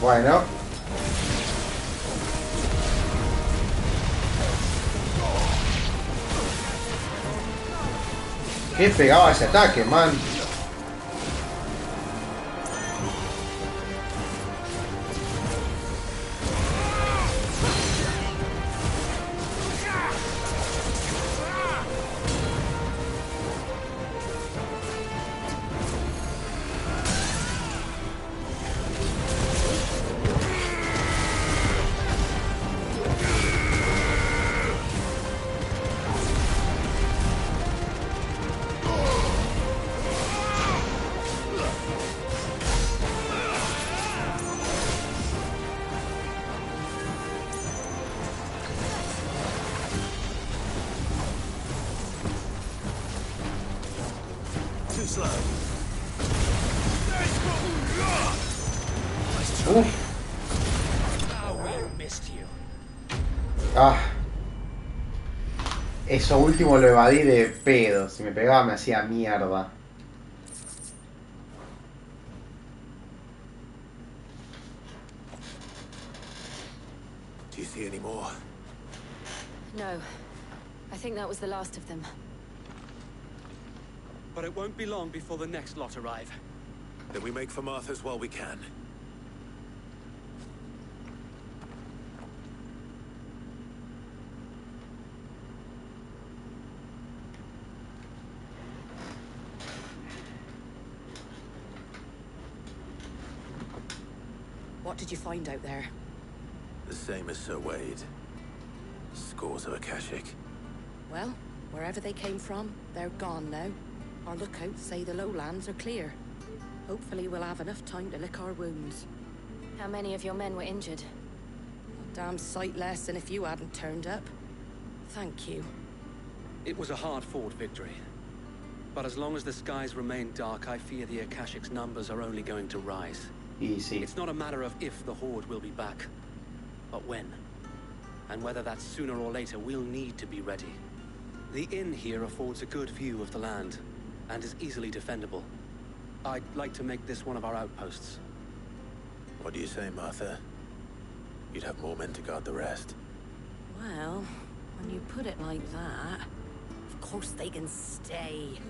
Bueno. ¿Qué pegaba ese ataque, man? Too slow. Ah. Eso último lo evadí de pedo. Si me pegaba me hacía mierda. Do you see any more? No. I think that was the last of them. But it won't be long before the next lot arrive. Then we make for Martha's while we can. What did you find out there? The same as Sir Wade. Scores of Akashic. Well, wherever they came from, they're gone now. Our lookouts say the lowlands are clear. Hopefully we'll have enough time to lick our wounds. How many of your men were injured? A damn sight less than if you hadn't turned up. Thank you. It was a hard-fought victory. But as long as the skies remain dark, I fear the Akashic's numbers are only going to rise. Easy. It's not a matter of if the Horde will be back, but when. And whether that's sooner or later, we'll need to be ready. The inn here affords a good view of the land, and is easily defendable. I'd like to make this one of our outposts. What do you say, Martha? You'd have more men to guard the rest. Well, when you put it like that, of course they can stay.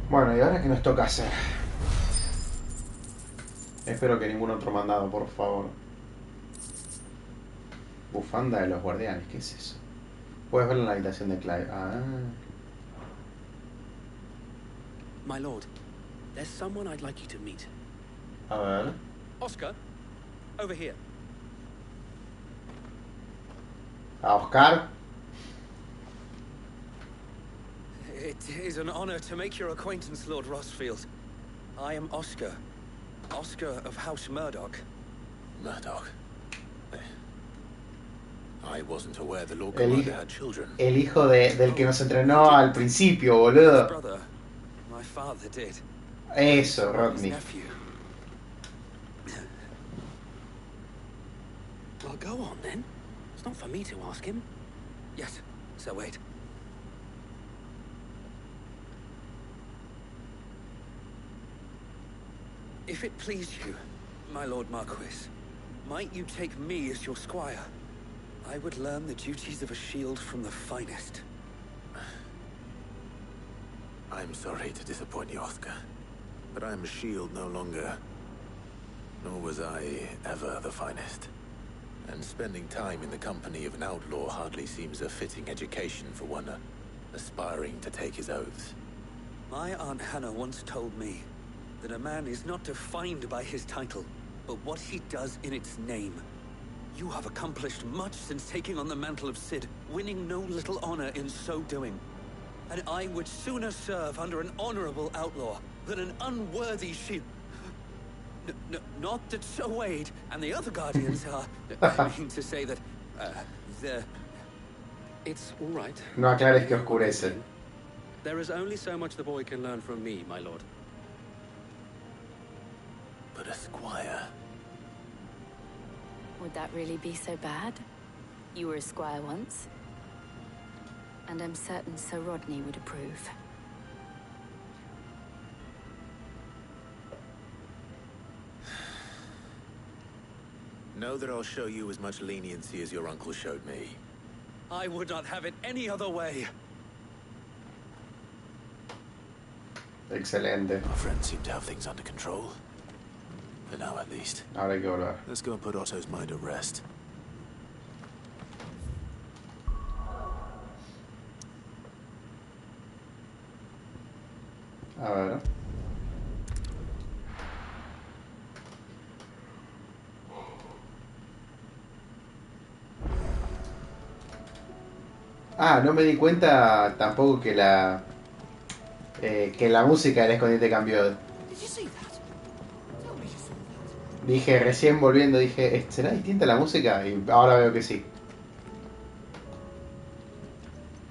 Bueno, ¿y ahora qué nos toca hacer? Espero que ningún otro mandado, por favor. Bufanda de los guardianes, ¿qué es eso? Puedes verlo en la habitación de Clive. Ah. My lord, there's someone I'd like you to meet. A ver. Oscar, over here. A Oscar. It is an honor to make your acquaintance, Lord Rossfield. I am Oscar. Oscar of House Murdoch. Murdoch? I wasn't aware the Lord Commander had children. El hijo del que nos entrenó al principio, boludo. Brother, my father did. Eso, Rodney. Well, go on then. It's not for me to ask him. Yes, Sir Wade. If it please you, my Lord Marquis, might you take me as your squire? I would learn the duties of a shield from the finest. I'm sorry to disappoint you, Oscar, but I'm a shield no longer. Nor was I ever the finest. And spending time in the company of an outlaw hardly seems a fitting education for one aspiring to take his oaths. My Aunt Hannah once told me that a man is not defined by his title, but what he does in its name. You have accomplished much since taking on the mantle of Cid, winning no little honor in so doing. And I would sooner serve under an honorable outlaw than an unworthy shield. Not that Sir Wade and the other guardians are... I mean to say that... It's all right. No aclares que oscurece. There is only so much the boy can learn from me, my lord. But a squire... Would that really be so bad? You were a squire once. And I'm certain Sir Rodney would approve. Know that I'll show you as much leniency as your uncle showed me. I would not have it any other way. Excelente. Our friends seem to have things under control. For now, at least. Ahora hay que volver. Let's go and put Otto's mind at rest. A ver. Ah, no me di cuenta tampoco que la música del escondite cambió. Dije, recién volviendo, dije, ¿será distinta la música? Y ahora veo que sí.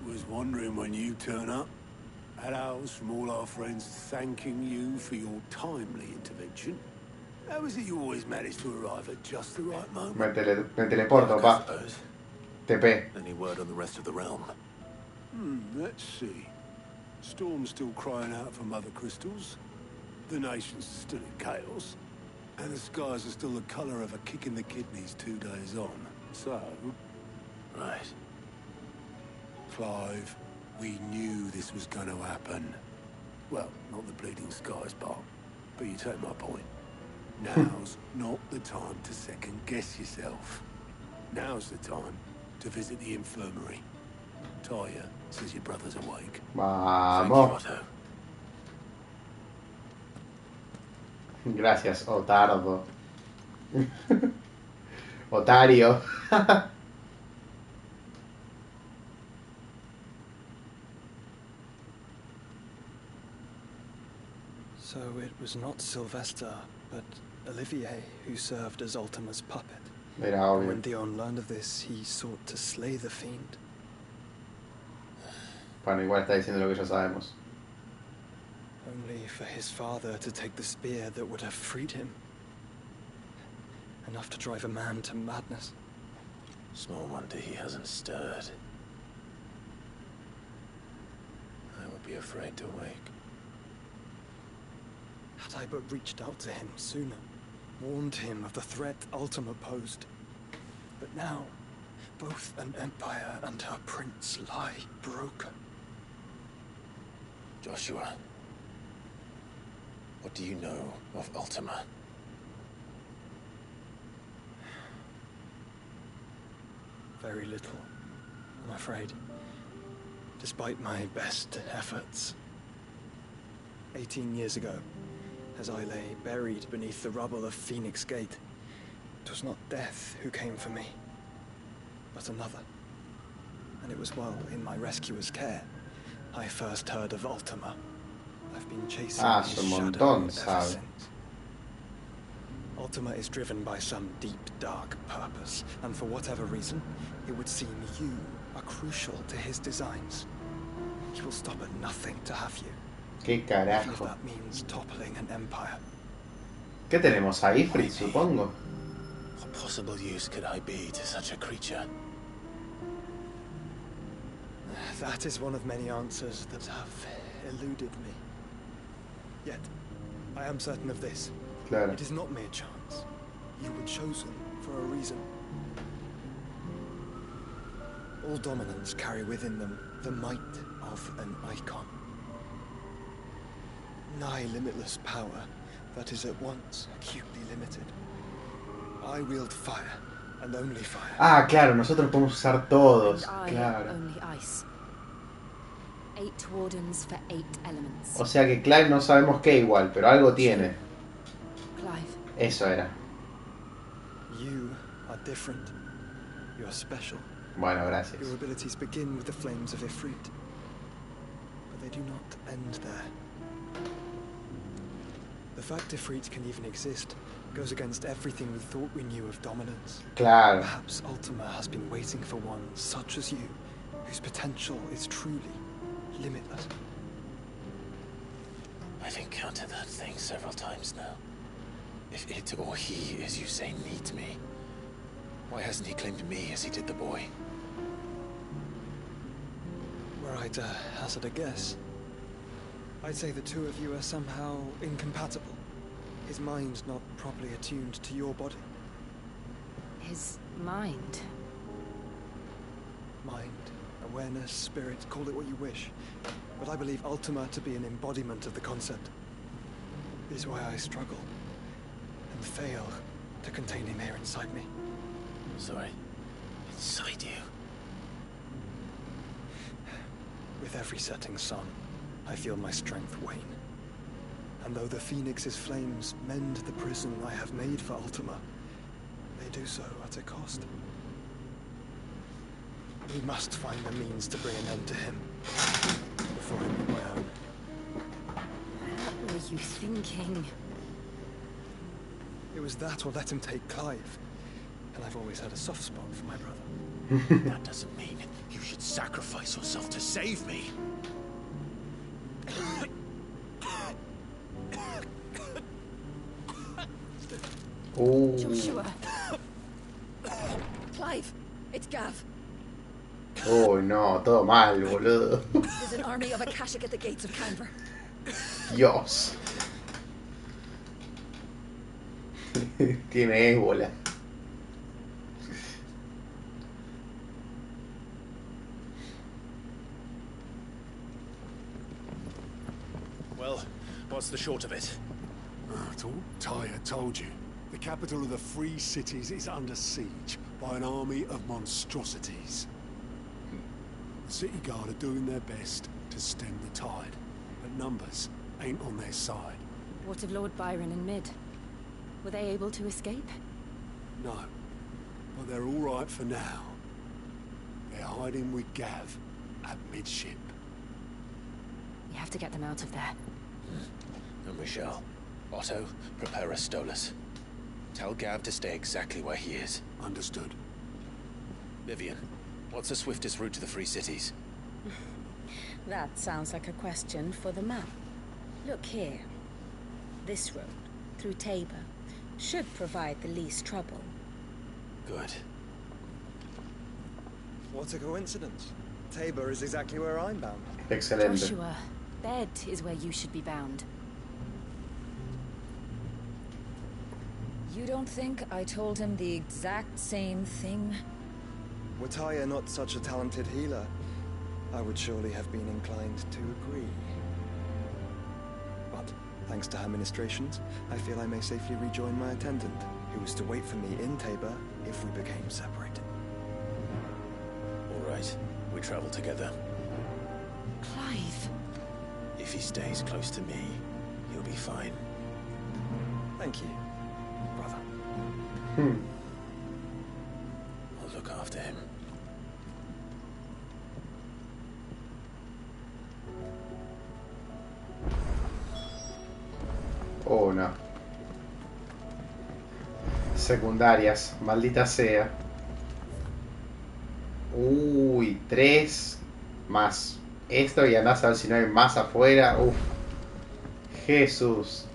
Was wondering when you turn up. Had ours from all our friends thanking you for your timely intervention. How is it you always manage to arrive at just the right moment? Me teleporto, pa. TP. Any word on the rest of the realm? Let's see. Storm's still crying out for mother crystals. The nation's still in chaos. And the skies are still the colour of a kick in the kidneys 2 days on. So... Right. Clive, we knew this was going to happen. Well, not the bleeding skies part, but you take my point. Now's not the time to second-guess yourself. Now's the time to visit the infirmary. Taya says your brother's awake. Vamos. Gracias, Otardo. Otario. So it was not Sylvester, but Olivier who served as Ultima's puppet. Era obvio. When Dion learned of this, he sought to slay the fiend. Bueno, igual está diciendo lo que ya sabemos. Only for his father to take the spear that would have freed him. Enough to drive a man to madness. Small wonder he hasn't stirred. I would be afraid to wake. Had I but reached out to him sooner, warned him of the threat Ultima posed. But now, both an empire and her prince lie broken. Joshua, what do you know of Ultima? Very little, I'm afraid. Despite my best efforts. 18 years ago, as I lay buried beneath the rubble of Phoenix Gate, it was not death who came for me, but another. And it was while in my rescuer's care, I first heard of Ultima. I've been chasing his shadow ever since. Ultima is driven by some deep, dark purpose, and for whatever reason, it would seem you are crucial to his designs. He will stop at nothing to have you. ¿Qué carajo? Even if that means toppling an empire. ¿Qué tenemos ahí, Fritz, supongo? What possible use could I be to such a creature? That is one of many answers that have eluded me. Yet, I am certain of this. Claro. It is not mere chance. You were chosen for a reason. All dominants carry within them the might of an icon. Nigh limitless power that is at once acutely limited. I wield fire, and only fire. Ah, claro, nosotros podemos usar todos. Claro. Only ice. 8 wardens for 8 elements. O sea que Clive no sabemos qué igual, pero algo tiene. Clive. Eso era. You are different. You are special. Bueno, gracias. Your abilities begin with the flames of Ifrit, but they do not end there. The fact Ifrit can even exist goes against everything we thought we knew of dominance. Claro. Perhaps Ultima has been waiting for one such as you, whose potential is truly limitless. I've encountered that thing several times now. If it or he, as you say, needs me, why hasn't he claimed me as he did the boy? Were I to hazard a guess, I'd say the two of you are somehow incompatible. His mind not properly attuned to your body. His mind? Mind, awareness, spirit, call it what you wish. But I believe Ultima to be an embodiment of the concept. This is why I struggle and fail to contain him here inside me. Sorry, inside you? With every setting sun, I feel my strength wane. And though the Phoenix's flames mend the prison I have made for Ultima, they do so at a cost. We must find a means to bring an end to him before I meet my own. What were you thinking? It was that or let him take Clive. And I've always had a soft spot for my brother. That doesn't mean you should sacrifice yourself to save me. Oh. Joshua. Clive, it's Gav. Oh no, todo mal, boludo. There's an army of Akashic at the gates of Canberra. Dios. Tiene ébola. Well, what's the short of it? It's all Tyre told you. The capital of the Free Cities is under siege by an army of monstrosities. The city guard are doing their best to stem the tide, but numbers ain't on their side. What of Lord Byron and Mid? Were they able to escape? No, but they're all right for now. They're hiding with Gav at midship. We have to get them out of there. And we shall. Otto, prepare a Stolas. Tell Gav to stay exactly where he is. Understood. Vivian, what's the swiftest route to the Free Cities? That sounds like a question for the map. Look here. This road, through Tabor, should provide the least trouble. Good. What a coincidence. Tabor is exactly where I'm bound. Excelente. Joshua, Bed is where you should be bound. You don't think I told him the exact same thing? Were Tyre not such a talented healer, I would surely have been inclined to agree. But, thanks to her ministrations, I feel I may safely rejoin my attendant, who was to wait for me in Tabor if we became separated. All right, we travel together. Clive! If he stays close to me, he'll be fine. Thank you, brother. I'll look after him. Oh no. Secundarias, maldita sea. Uy, 3 más esto y andás a ver si no hay más afuera. Uf. Jesús.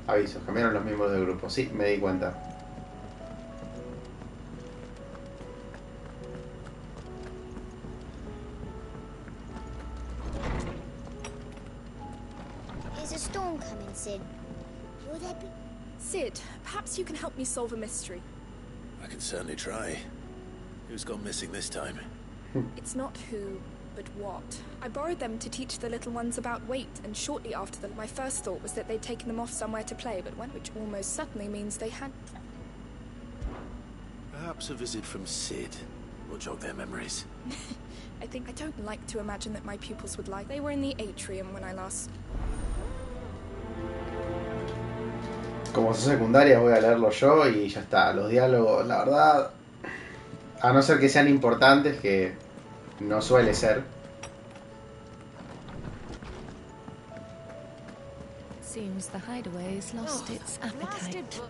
Avisos, cambiaron los miembros del grupo. Sí, me di cuenta. Is a storm coming, Sid? Will there be... Sid, perhaps you can help me solve a mystery. I can certainly try. Who's gone missing this time? It's not who, but what. I borrowed them to teach the little ones about weight, and shortly after them, my first thought was that they'd taken them off somewhere to play, but when, which almost certainly means they had... Perhaps a visit from Sid will jog their memories. I don't like to imagine that my pupils would like... They were in the atrium when I last... Como son secundarias voy a leerlo yo y ya está. Los diálogos, la verdad, a no ser que sean importantes, que no suele ser. Seems the hideaway's lost its appetite.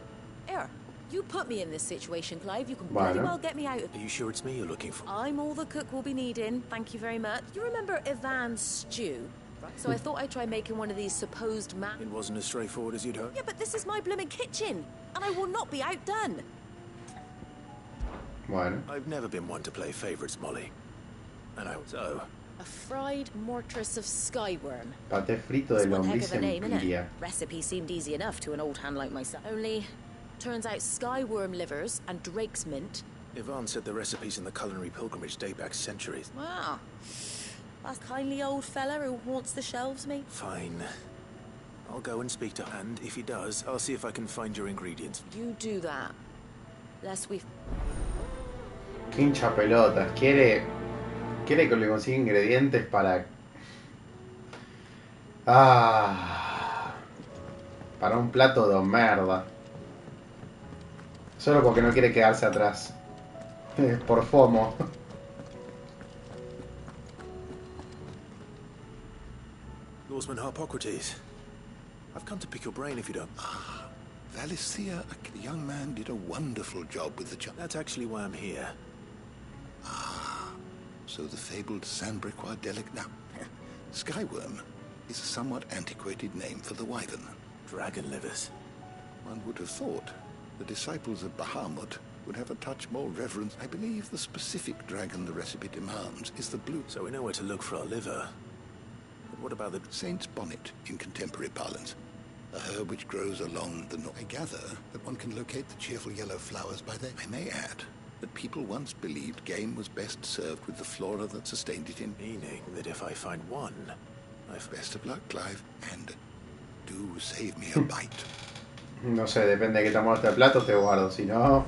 Here, you put me in this situation, Clive. You can Bueno. bloody well get me out of... Are you sure it's me you're looking for? I'm all the cook will be needing. Thank you very much. You remember Ivan's stew? So I thought I'd try making one of these supposed It wasn't as straightforward as you'd hoped. Yeah, but this is my blooming kitchen, and I will not be outdone. Bueno. I've never been one to play favorites, Molly. And so... A fried mortress of skyworm. Pate frito de It's one heck lombriz of a en name, innit? piria. Recipe seemed easy enough to an old hand like myself. Only, turns out skyworm livers and drake's mint. Ivan said the recipes in the culinary pilgrimage date back centuries. Wow. That kindly old fella who haunts the shelves, me. Fine. I'll go and speak to him, and if he does, I'll see if I can find your ingredients. You do that. Lest we... Qué hincha pelotas. Quiere que le consiga ingredientes para... Para un plato de merda. Solo porque no quiere quedarse atrás. Por FOMO. Lawsman Harpocrates. I've come to pick your brain if you don't. Valisthea, the young man did a wonderful job with the child. That's actually why I'm here. Ah, so the fabled Sandbricois delic. Now, Skyworm is a somewhat antiquated name for the wyvern. Dragon livers. One would have thought the disciples of Bahamut would have a touch more reverence. I believe the specific dragon the recipe demands is the blue. So we know where to look for our liver. But what about the saint's bonnet in contemporary parlance? A herb which grows along the north. I gather that one can locate the cheerful yellow flowers by their... I may add that people once believed game was best served with the flora that sustained it in... Meaning that if I find one, I've... Best of luck, Clive, and do save me a bite. No sé, depende de que te muerda el plato, te guardo. Si no,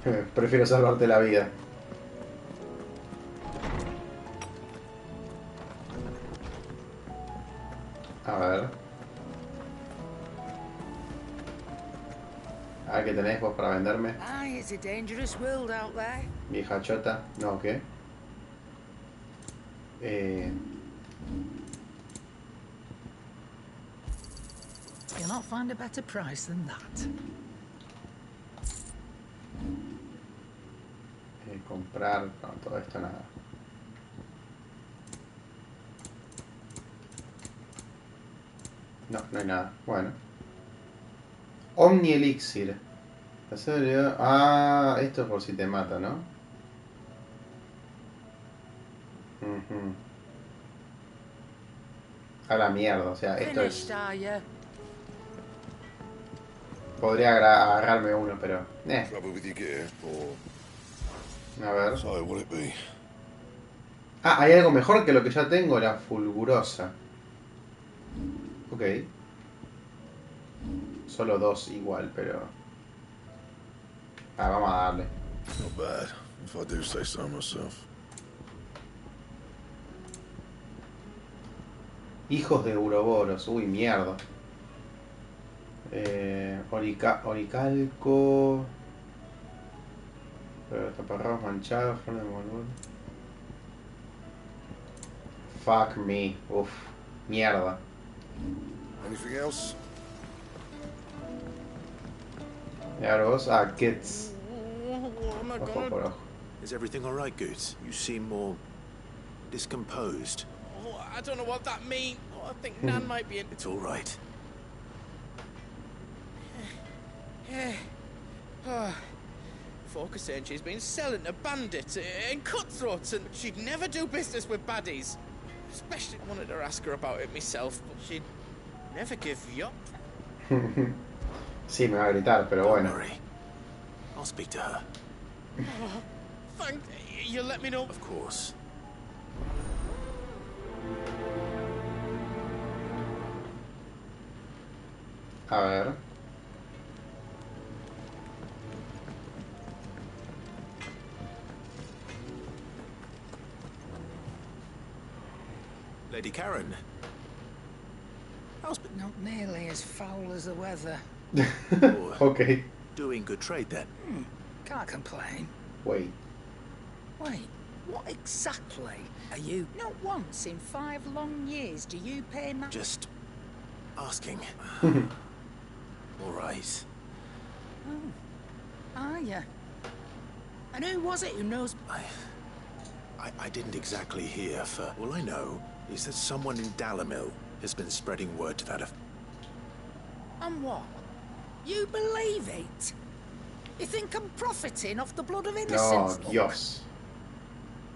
prefiero salvarte la vida. A ver. A ver qué tenés vos para venderme. Aye, it's a dangerous world out there. Vieja chota. No, ¿qué? You'll not find a better price than that. Comprar. No, todo esto nada. No, no hay nada. Bueno. Omni Elixir. Ah, esto es por si te mata, ¿no? A la mierda, o sea, esto es... Podría agarrarme uno, pero... A ver... Ah, hay algo mejor que lo que ya tengo, la fulgurosa. Ok. Solo dos igual, pero... Ah, vamos a darle. Not bad, if I do say so myself. Hijos de Uroboros. Uy, mierda. Oricalco. Taparrabos manchados. Flor de molbol. Fuck me. Uf. Mierda. Anything else? Y ahora vos, Kits. What am I Ojo gonna... por ojo. Is everything alright, Goose? You seem more... discomposed. Oh, I don't know what that means. Oh, I think Nan might be in... It's alright. Forker saying she's been selling to bandits and cutthroats, and she'd never do business with baddies. Especially wanted to ask her about it myself, but she'd never give you up. Sí, me va a gritar, pero bueno. Don't worry. I'll speak to her. Oh, thank you. Let me know. Of course. A ver. Lady Karen. How's not nearly as foul as the weather. Okay. Doing good trade then. Can't complain. Wait. Wait, what exactly are you? Not once in 5 long years do you pay my... Just asking. All right. Oh, are you? And who was it who knows? I didn't exactly hear for... All I know is that someone in Dalamil has been spreading word to that effect. And what? You believe it? You think I'm profiting off the blood of innocents? No, Dios.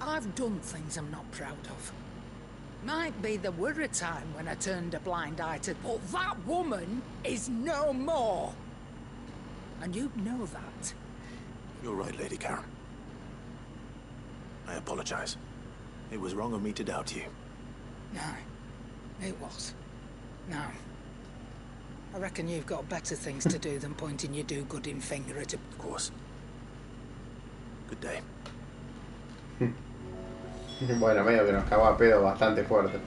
I've done things I'm not proud of. Might be there were a time when I turned a blind eye to... But that woman is no more. And you know that. You're right, Lady Karen. I apologize. It was wrong of me to doubt you. No, it was. No. I reckon you've got better things to do than pointing your do-gooding finger at a... Of course. Good day. Bueno, medio que nos cagó a pedo bastante fuerte.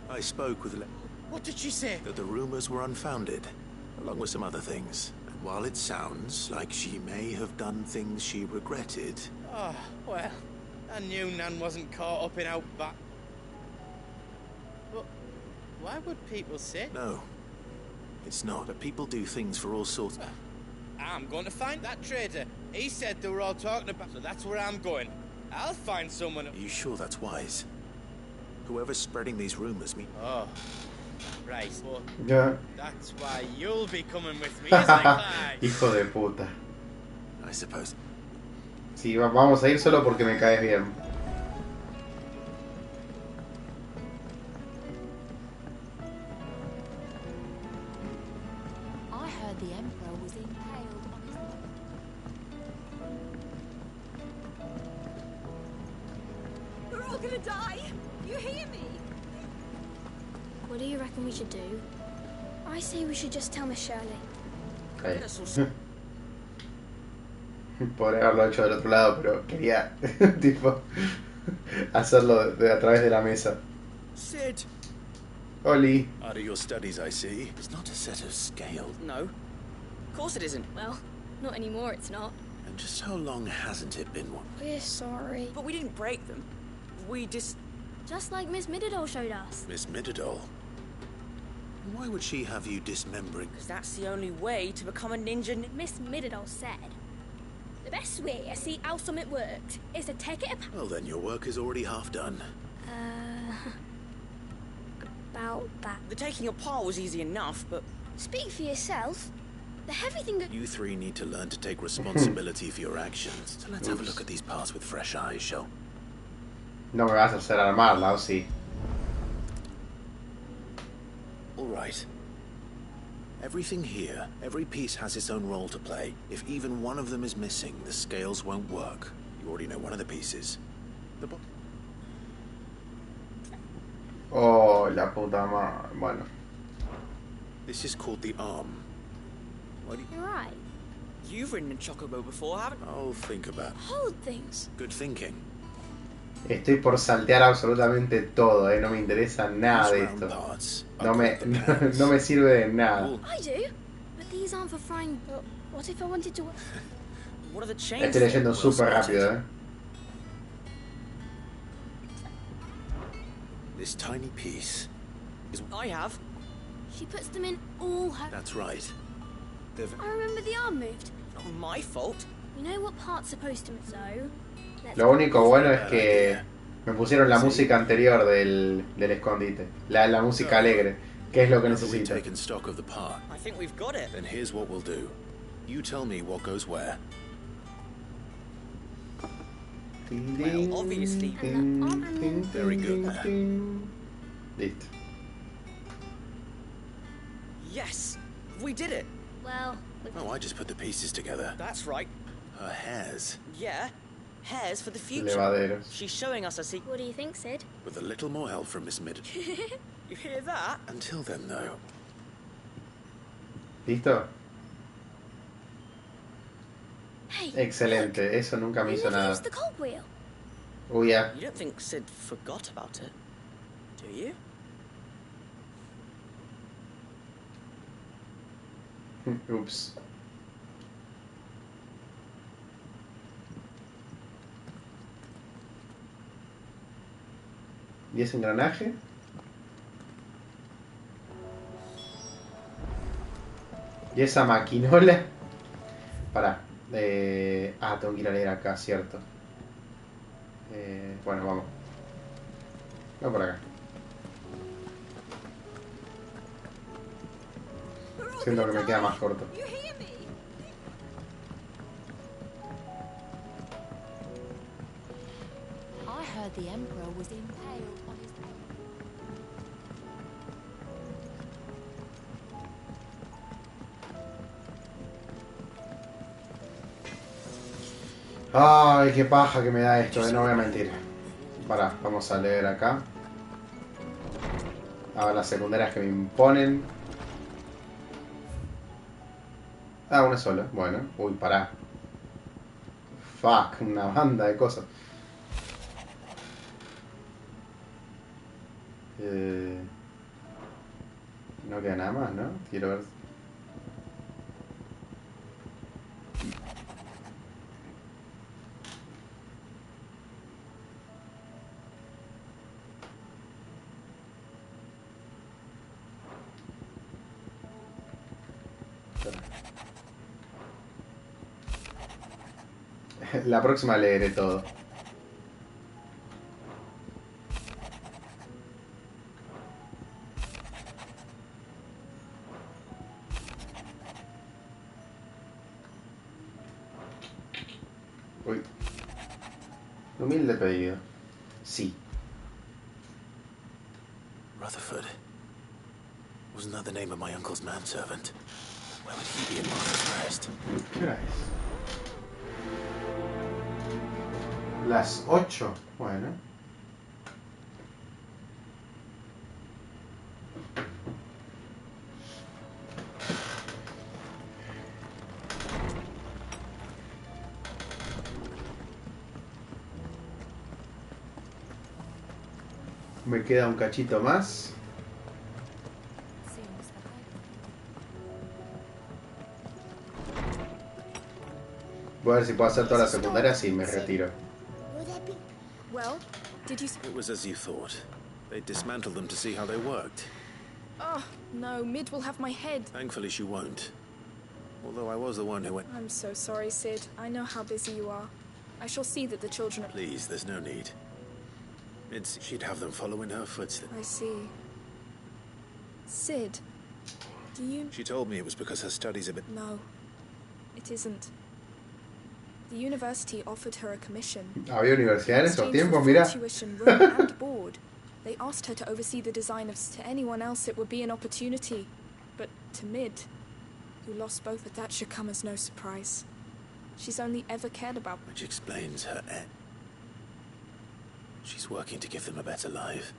I spoke with... What did she say? That the rumors were unfounded, along with some other things. And while it sounds like she may have done things she regretted... Oh, well, I knew Nan wasn't caught up in outback. But Why would people say? No, it's not. But people do things for all sorts. I'm going to find that traitor. He said they were all talking about, so that's where I'm going. I'll find someone. Are you sure that's wise? Whoever's spreading these rumors, me. Oh, right. Well, Ya. that's why you'll be coming with me, isn't it, Clyde? Hijo de puta. I suppose. Sí, vamos a ir solo porque me caes bien. I heard the Emperor was impaled on his... We're all gonna die! You hear me? What do you reckon we should do? I say we should just tell Miss Shirley. Podría haberlo hecho del otro lado, pero quería tipo hacerlo a través de la mesa. Sid! Oli. Out of your studies, I see. It's not a set of scales. No. Of course it isn't. Well, not anymore, it's not. And just how long hasn't it been one? We're sorry. But we didn't break them. We just like Miss Midadol showed us. Miss Midadol? Why would she have you dismembering? Because that's the only way to become a ninja. Miss Midadol said the best way to see how something worked is to take it apart. Well, then your work is already half done. About that. The taking apart was easy enough, but... Speak for yourself. The heavy thing that... You three need to learn to take responsibility for your actions. So let's have a look at these parts with fresh eyes, shall we? No me vas a hacer armarla, ¿o sí? All right. Everything here, every piece has its own role to play. If even one of them is missing, the scales won't work. You already know one of the pieces. Oh, la puta madre. Bueno. This is called the arm. Why do you... You're right. You've ridden a chocobo before, haven't you? I'll think about it. Hold things. Good thinking. Estoy por saltear absolutamente todo, no me interesa nada de esto. No me sirve de nada. I do, but these aren't for frying. But what if I wanted to? What are the chains? Estoy leyendo súper rápido, This tiny piece is... I have. She puts them in all her... That's right. I remember the arm moved. Not my fault. You know what part's supposed to move, so... Lo único bueno es que me pusieron la música anterior del escondite. La música alegre, que es lo que necesito. Taken stock of the part. I think we've got it. Then here's what we'll do. You tell me what goes where. Well, obviously. Very good. Listo. Yes, we did it. Well. Oh, I just put the pieces together. That's right. Her hairs. Yeah, hairs for the future. Levaderos. She's showing us a secret. What do you think, Sid? With a little more help from Miss Mid. You hear that? Until then, though. ¿Listo? Hey, excelente, eso nunca me hizo nada. The cogwheel. Oh, yeah. You don't think Sid forgot about it, do you? Ups. ¿Y ese engranaje? ¿Y esa maquinola? Pará. Tengo que ir a leer acá, cierto. Bueno, vamos. Vamos por acá. Siento que me queda más corto. I heard the Emperor was impaled on his... Ay, qué paja que me da esto, no voy a mentir. Pará, vamos a leer acá. A ver las secundarias que me imponen. Ah, una sola, bueno. Uy, pará. Fuck, una banda de cosas. No queda nada más, ¿no? Quiero ver. La próxima leeré todo. Uy. Humilde pedido. Sí. Rutherford. Wasn't that the name of my uncle's manservant? Where would he be at Martha's Rest? ¿Qué hora es? Las 8. Bueno. Me queda un cachito más. Voy a ver si puedo hacer todas las secundarias y me retiro. Well, did you... It was as you thought. They dismantled them to see how they worked. Oh, no, Mid will have my head. Thankfully she won't. Although I was the one who went... I'm so sorry, Sid. I know how busy you are. I shall see that the children are... Please, there's no need. She'd have them follow in her footsteps. I see. Sid, do you... She told me it was because her studies have been... No, it isn't. The university offered her a commission. Había universidad en esos tiempos, mira. Tuition, room, and board. They asked her to oversee the design of... To anyone else, it would be an opportunity. But to Mid, who lost both, that should come as no surprise. She's only ever cared about... Which explains her end. She's working to give them a better life.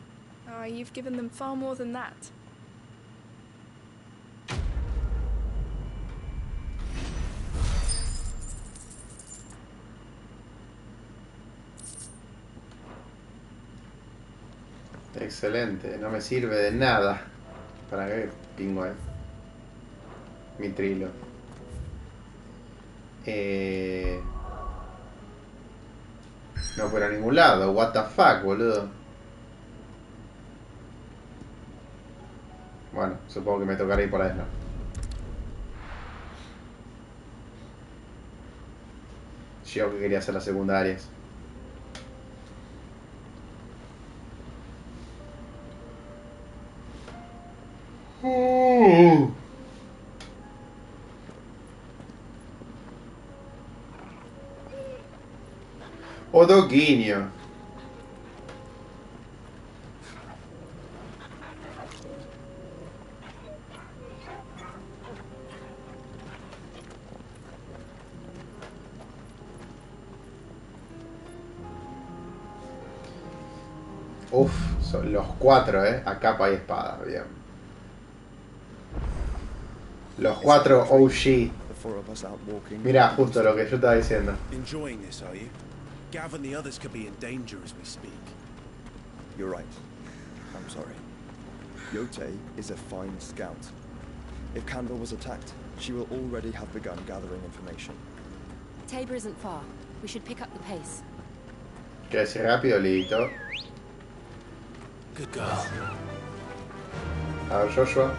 Ah, you've given them far more than that. Excelente, no me sirve de nada. ¿Para qué pingo mi trilo? No puedo ir a ningún lado. What the fuck, boludo. Bueno, supongo que me tocará ir por ahí, ¿no? Yo que quería hacer las secundarias. Odoguinho. Uf, son los 4, a capa y espada, bien. Los 4 OG. Mira, justo lo que yo estaba diciendo. Enjoying this, are you? Gav and the others could be in danger as we speak. You're right. I'm sorry. Yote is a fine scout. If Candle was attacked, she will already have begun gathering information. Tabor isn't far. We should pick up the pace. Que es rápido, listo. Good girl. A ver, Joshua.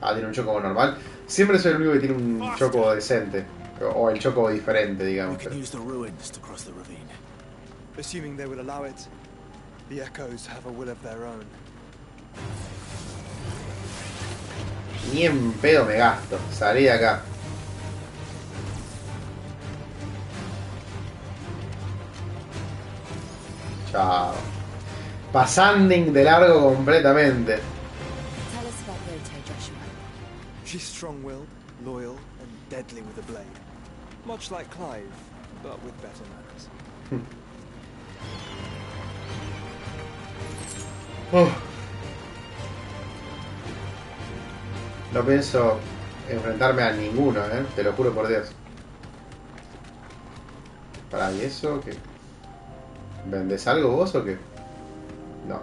Ah, tiene un chocobo normal. Siempre soy el único que tiene un chocobo decente. O el chocobo diferente, digamos. Assuming they will allow it, the echoes have a will of their own. Ni en pedo me gasto. Salí de acá. Chao. Pasanding de largo completamente. Tell us about Yote, Joshua. She's strong-willed, loyal, and deadly with a blade. Much like Clive, but with better manners. No pienso enfrentarme a ninguno, te lo juro por Dios. Para, ¿y eso qué? ¿Vendes algo vos o qué? No.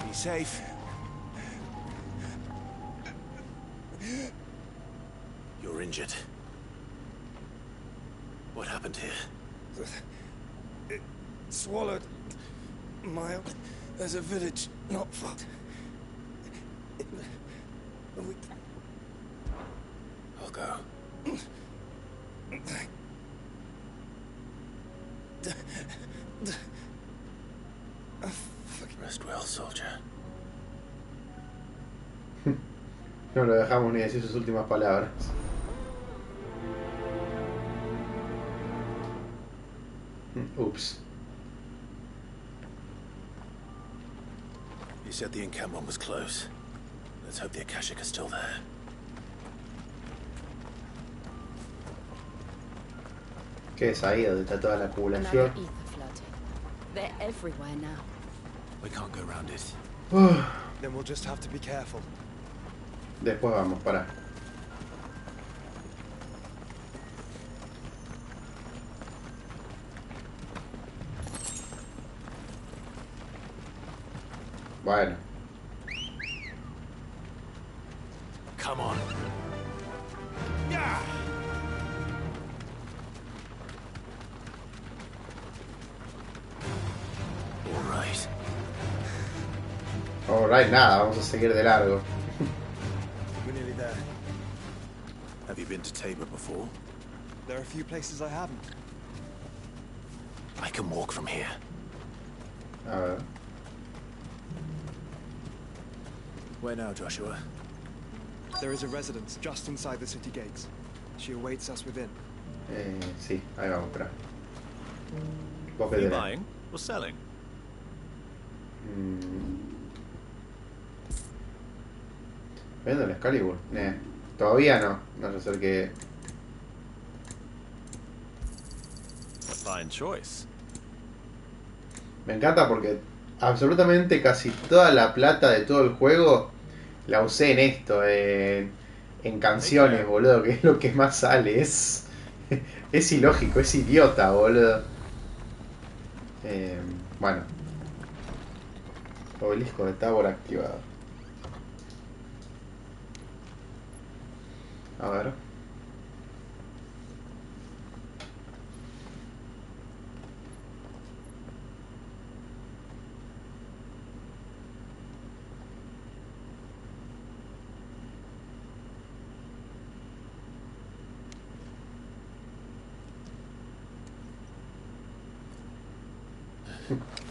Be safe. You're injured. What happened here? It swallowed mile. There's a village not far. I'll go. Rest well, soldier. No lo dejamos ni decir sus últimas palabras. Oops. You said the encampment was close. Let's hope the Akashic are still there. ¿Qué es ahí donde está toda la población? They're everywhere now. We can't go around it. Then we'll just have to be careful. Después vamos, para. Bueno. Come on. Alright, nada, vamos a seguir de largo. We're nearly there. Have you been to Tabor before? There are a few places I haven't. I can walk from here. A ver. Where now, Joshua? There is a residence just inside the city gates. She awaits us within. Sí, ahí vamos, espera. Are you buying or selling? ¿Vendo el Excalibur? Todavía no. No sé ser que... A fine choice. Me encanta porque absolutamente casi toda la plata de todo el juego la usé en esto, en canciones, boludo, que es lo que más sale. Es ilógico, es idiota, boludo. Bueno. Obelisco de Tabor activado. A ver.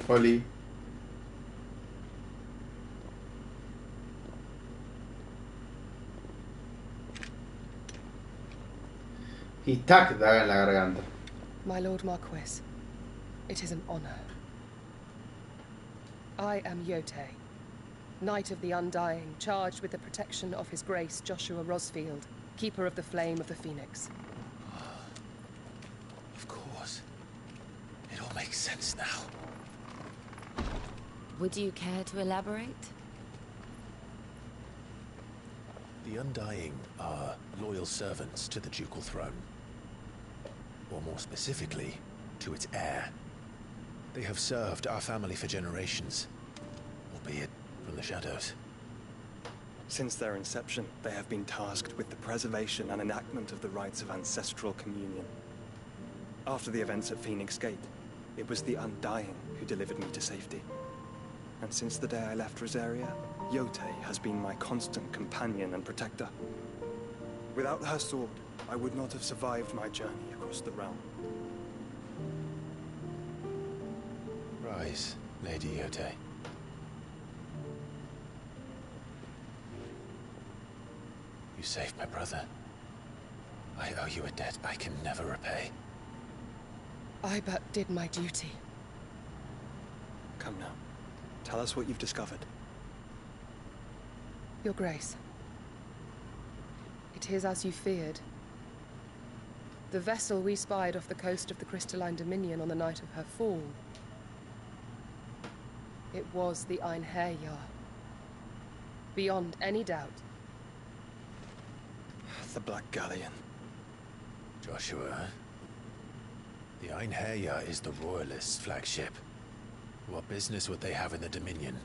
Oli. Y tac, daga en la garganta. My Lord Marquis, it is an honor. I am Yotei, Knight of the Undying, charged with the protection of His Grace Joshua Rosfield, Keeper of the Flame of the Phoenix. Of course. It all makes sense now. Would you care to elaborate? The Undying are loyal servants to the ducal throne. Or more specifically, to its heir. They have served our family for generations, albeit from the shadows. Since their inception, they have been tasked with the preservation and enactment of the rites of ancestral communion. After the events at Phoenix Gate, it was the Undying who delivered me to safety. And since the day I left Rosaria, Yotei has been my constant companion and protector. Without her sword, I would not have survived my journey across the realm. Rise, Lady Yotei. You saved my brother. I owe you a debt I can never repay. I but did my duty. Come now. Tell us what you've discovered. Your Grace. It is as you feared. The vessel we spied off the coast of the Crystalline Dominion on the night of her fall. It was the Einherjar. Beyond any doubt. The Black Galleon. Joshua, the Einherjar is the Royalists' flagship. What business would they have in the Dominion?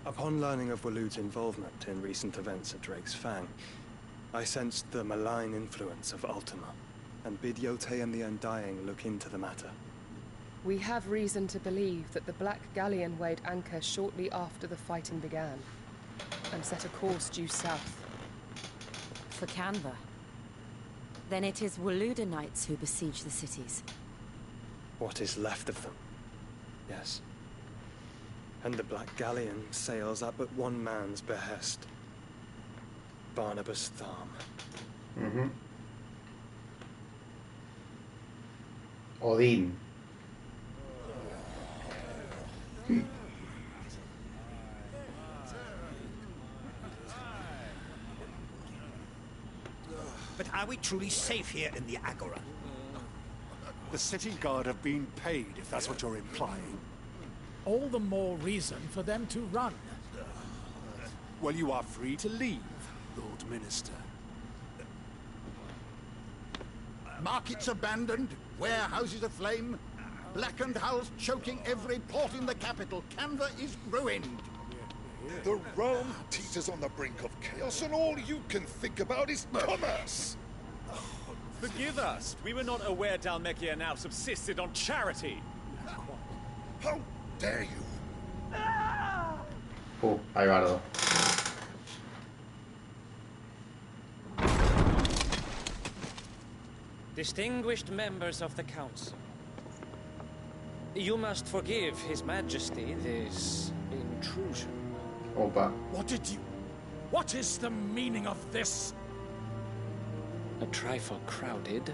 Upon learning of Waloed's involvement in recent events at Drake's Fang, I sensed the malign influence of Ultima, and bid Yotei and the Undying look into the matter. We have reason to believe that the Black Galleon weighed anchor shortly after the fighting began, and set a course due south. For Canva. Then it is Waluda knights who besiege the cities. What is left of them? Yes. And the Black Galleon sails at but one man's behest. Barnabas Tharm. Odín. But are we truly safe here in the Agora? The city guard have been paid, if that's what you're implying. All the more reason for them to run. Well, you are free to leave, Lord Minister. Markets abandoned, warehouses aflame, blackened hulls choking every port in the capital. Canva is ruined. The realm teeters on the brink of chaos, and all you can think about is commerce. Forgive us. We were not aware Dhalmekia now subsisted on charity. How dare you? Ahí Bardo. Distinguished members of the Council, you must forgive His Majesty this intrusion. Opa. What is the meaning of this? A trifle crowded,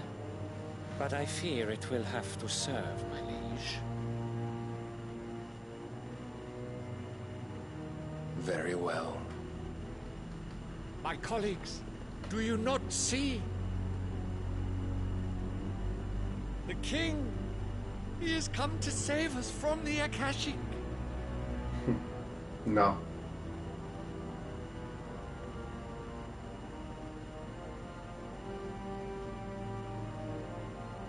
but I fear it will have to serve, my liege. Very well. My colleagues, do you not see? The king, he has come to save us from the Akashic. No.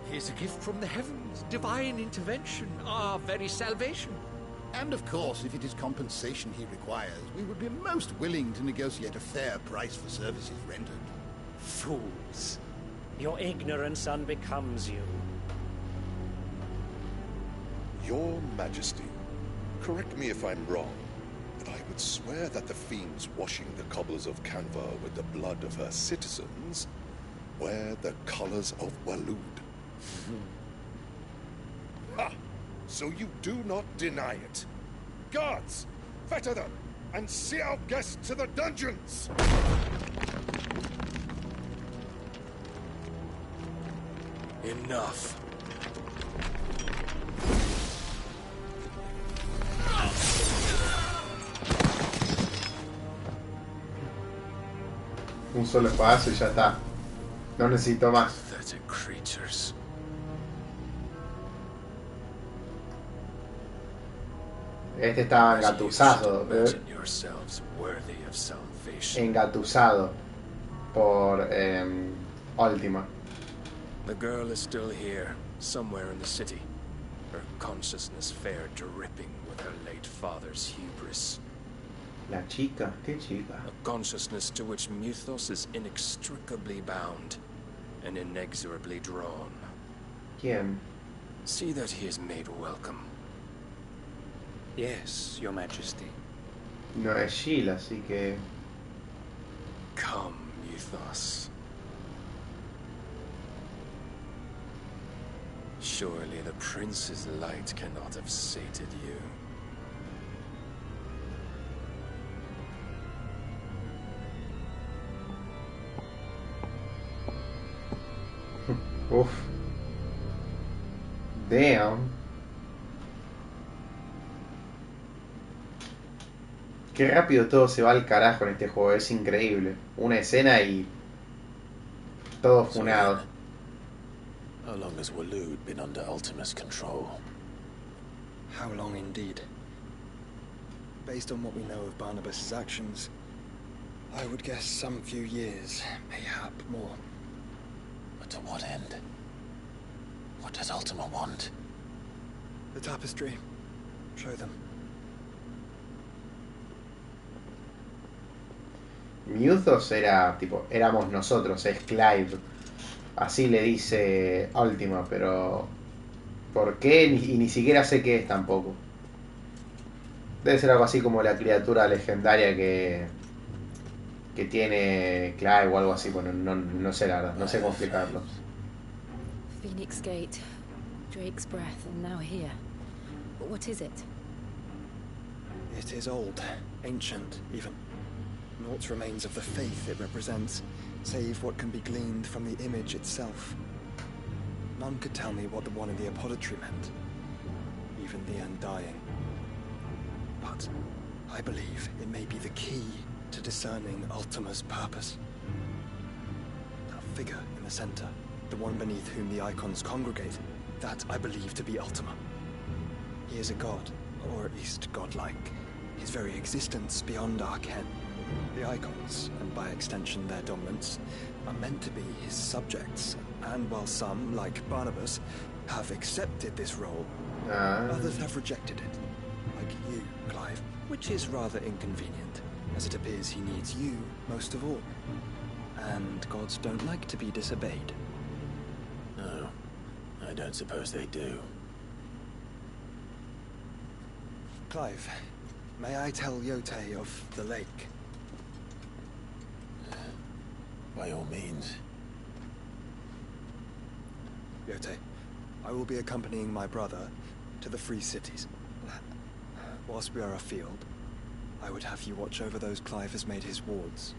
He is a gift from the heavens, divine intervention, our very salvation. And of course, if it is compensation he requires, we would be most willing to negotiate a fair price for services rendered. Fools. Your ignorance unbecomes you. Your Majesty, correct me if I'm wrong, but I would swear that the fiends washing the cobblers of Canva with the blood of her citizens wear the colors of Walud. Ha! So you do not deny it. Guards, fetter them, and see our guests to the dungeons! Enough. Un solo espadazo y ya está. No necesito más. Pathetic creatures. Este estaba engatusado. Imagine yourselves worthy of salvation. Engatusado por Ultima. The girl is still here, somewhere in the city. Her consciousness fair dripping with her late father's hubris. La chica, ¿qué chica? A consciousness to which Mythos is inextricably bound and inexorably drawn. ¿Quién? See that he is made welcome. Yes, Your Majesty. No es Sheila, así que... Come, Mythos. Surely the prince's light cannot have sated you. Uf. Damn. Qué rápido todo se va al carajo en este juego, es increíble. Una escena y todo funado. How long has Walud been under Ultima's control? How long indeed? Based on what we know of Barnabas's actions, I would guess some few years, mayhap more. But to what end? What does Ultima want? The tapestry. Show them. Mythos era tipo, éramos nosotros, es Clive. Así le dice Ultima, pero ¿Por qué? Y ni siquiera sé qué es tampoco. Debe ser algo así como la criatura legendaria que tiene Clive o algo así. Bueno, no sé la verdad, no sé cómo explicarlo. Phoenix Gate, Drake's breath, and now here. What is it? It is old, ancient, even. Naught remains of the faith it represents, save what can be gleaned from the image itself. None could tell me what the one in the apothecary meant, even the Undying. But I believe it may be the key to discerning Ultima's purpose. That figure in the center, the one beneath whom the icons congregate, that I believe to be Ultima. He is a god, or at least godlike. His very existence beyond our ken. The icons, and by extension their dominants, are meant to be his subjects, and while some, like Barnabas, have accepted this role, others have rejected it. Like you, Clive, which is rather inconvenient, as it appears he needs you most of all. And gods don't like to be disobeyed. No, I don't suppose they do. Clive, may I tell Yote of the lake? By all means. Yote, I will be accompanying my brother to the Free Cities. Whilst we are afield, I would have you watch over those Clive has made his wards.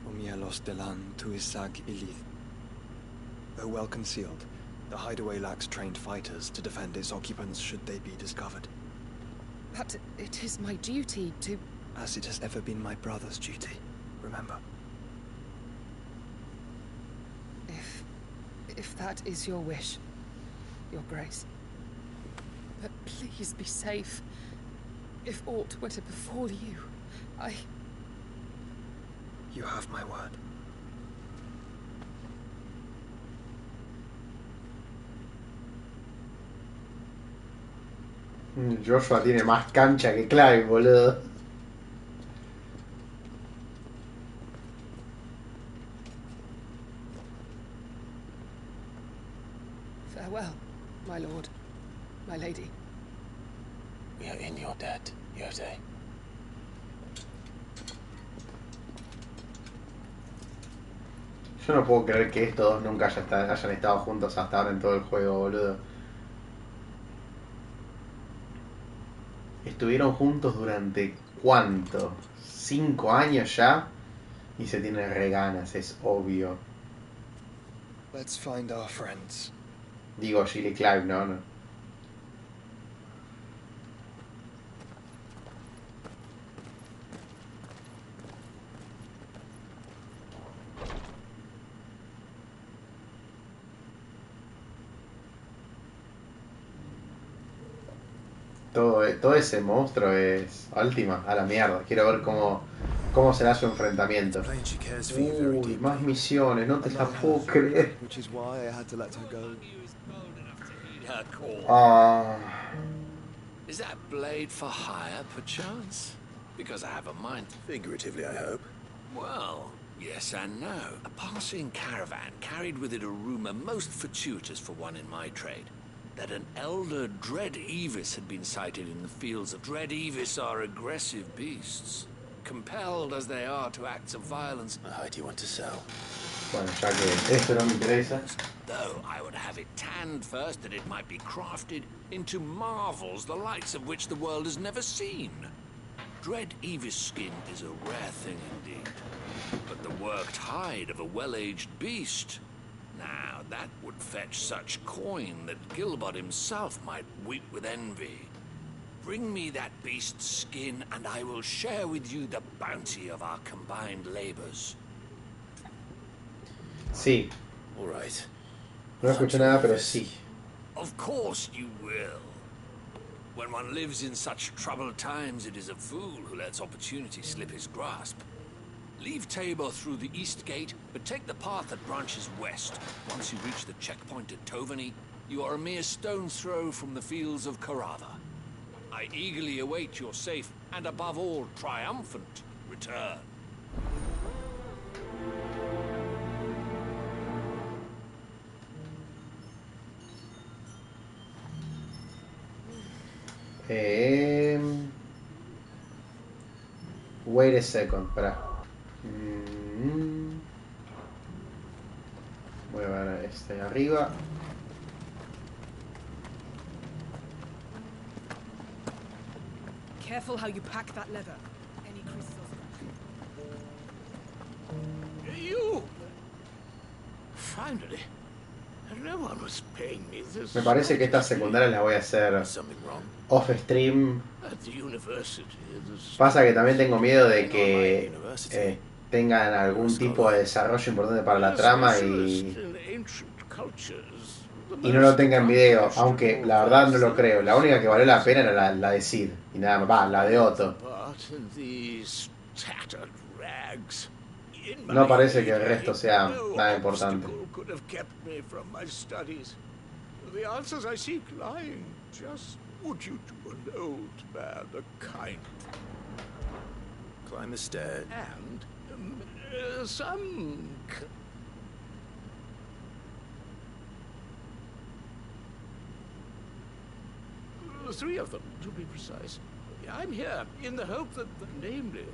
Umielos delan tuisag ilith. Though well concealed, the hideaway lacks trained fighters to defend its occupants should they be discovered. But it is my duty to... As it has ever been my brother's duty, remember. If that is your wish, Your Grace. But please be safe. If aught were to befall you, You have my word. Joshua tiene más cancha que Clive, boludo. Farewell, my lord, my lady. We are in your debt, Yote. Yo no puedo creer que estos dos nunca hayan estado juntos hasta ahora en todo el juego, boludo. Estuvieron juntos durante ¿cuánto? 5 años ya. Y se tienen reganas, es obvio. Let's find our friends. Digo, Jill y Clive, no. Todo ese monstruo es última, a la mierda. Quiero ver cómo será su enfrentamiento. Uy, más misiones, no te la puedo creer. Is that blade for hire, perchance? Because I have a mind. Figuratively, I hope. Well, yes and no. A passing caravan carried with it a rumor most fortuitous for one in my trade. That an elder Dread Evis had been sighted in the fields of Dread Evis are aggressive beasts, compelled as they are to acts of violence. How do you want to sell? Bueno, ya que esto no me interesa. Though I would have it tanned first that it might be crafted into marvels the likes of which the world has never seen. Dread Evis skin is a rare thing indeed, but the worked hide of a well-aged beast. Now, that would fetch such coin that Gilbert himself might weep with envy. Bring me that beast's skin, and I will share with you the bounty of our combined labors. Sí. All right. No escuché nada, pero sí. Of course you will. When one lives in such troubled times, it is a fool who lets opportunity slip his grasp. Leave Tabor through the east gate, but take the path that branches west. Once you reach the checkpoint at Tovany, you are a mere stone's throw from the fields of Carava. I eagerly await your safe, and above all, triumphant return. Wait a second, espera. Voy a ver este de arriba. Careful how you pack that leather. Any crystals. You! Finally. No one was paying me this. Me parece que estas secundarias las voy a hacer off stream. At the university, Pasa que también tengo miedo de que tengan algún tipo de desarrollo importante para la trama y no lo tenga en video, aunque la verdad no lo creo. La única que valió la pena era la de Sid y nada más, va, la de Otto. No parece que el resto sea nada importante. could have kept me from my studies. The answers I seek lying. Just would you do an old man a kind? Climb the stair. And some... Three of them, to be precise. I'm here in the hope that, namely,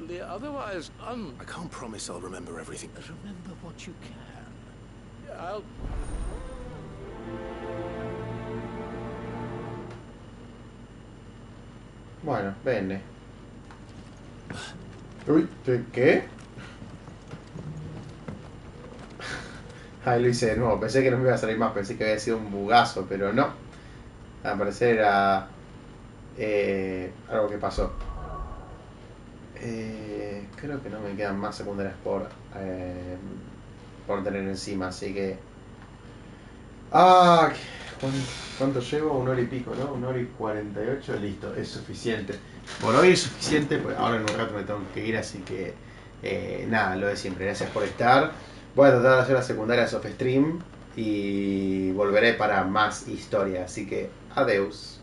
the otherwise I can't promise I'll remember everything. Remember what you can. I'll... Bueno, bene. Uy, ¿qué? Ay, lo hice de nuevo. Pensé que no me iba a salir más. Pensé que había sido un bugazo, pero no. Al parecer era algo que pasó. Creo que no me quedan más secundarias por tener encima, así que... Ah, ¿cuánto llevo? 1 hora y pico, ¿no? 1 hora y 48, listo, es suficiente. Por hoy es suficiente, pues ahora en un rato me tengo que ir, así que... nada, lo de siempre, gracias por estar. Voy a tratar de hacer las secundarias off stream y volveré para más historia, así que adiós.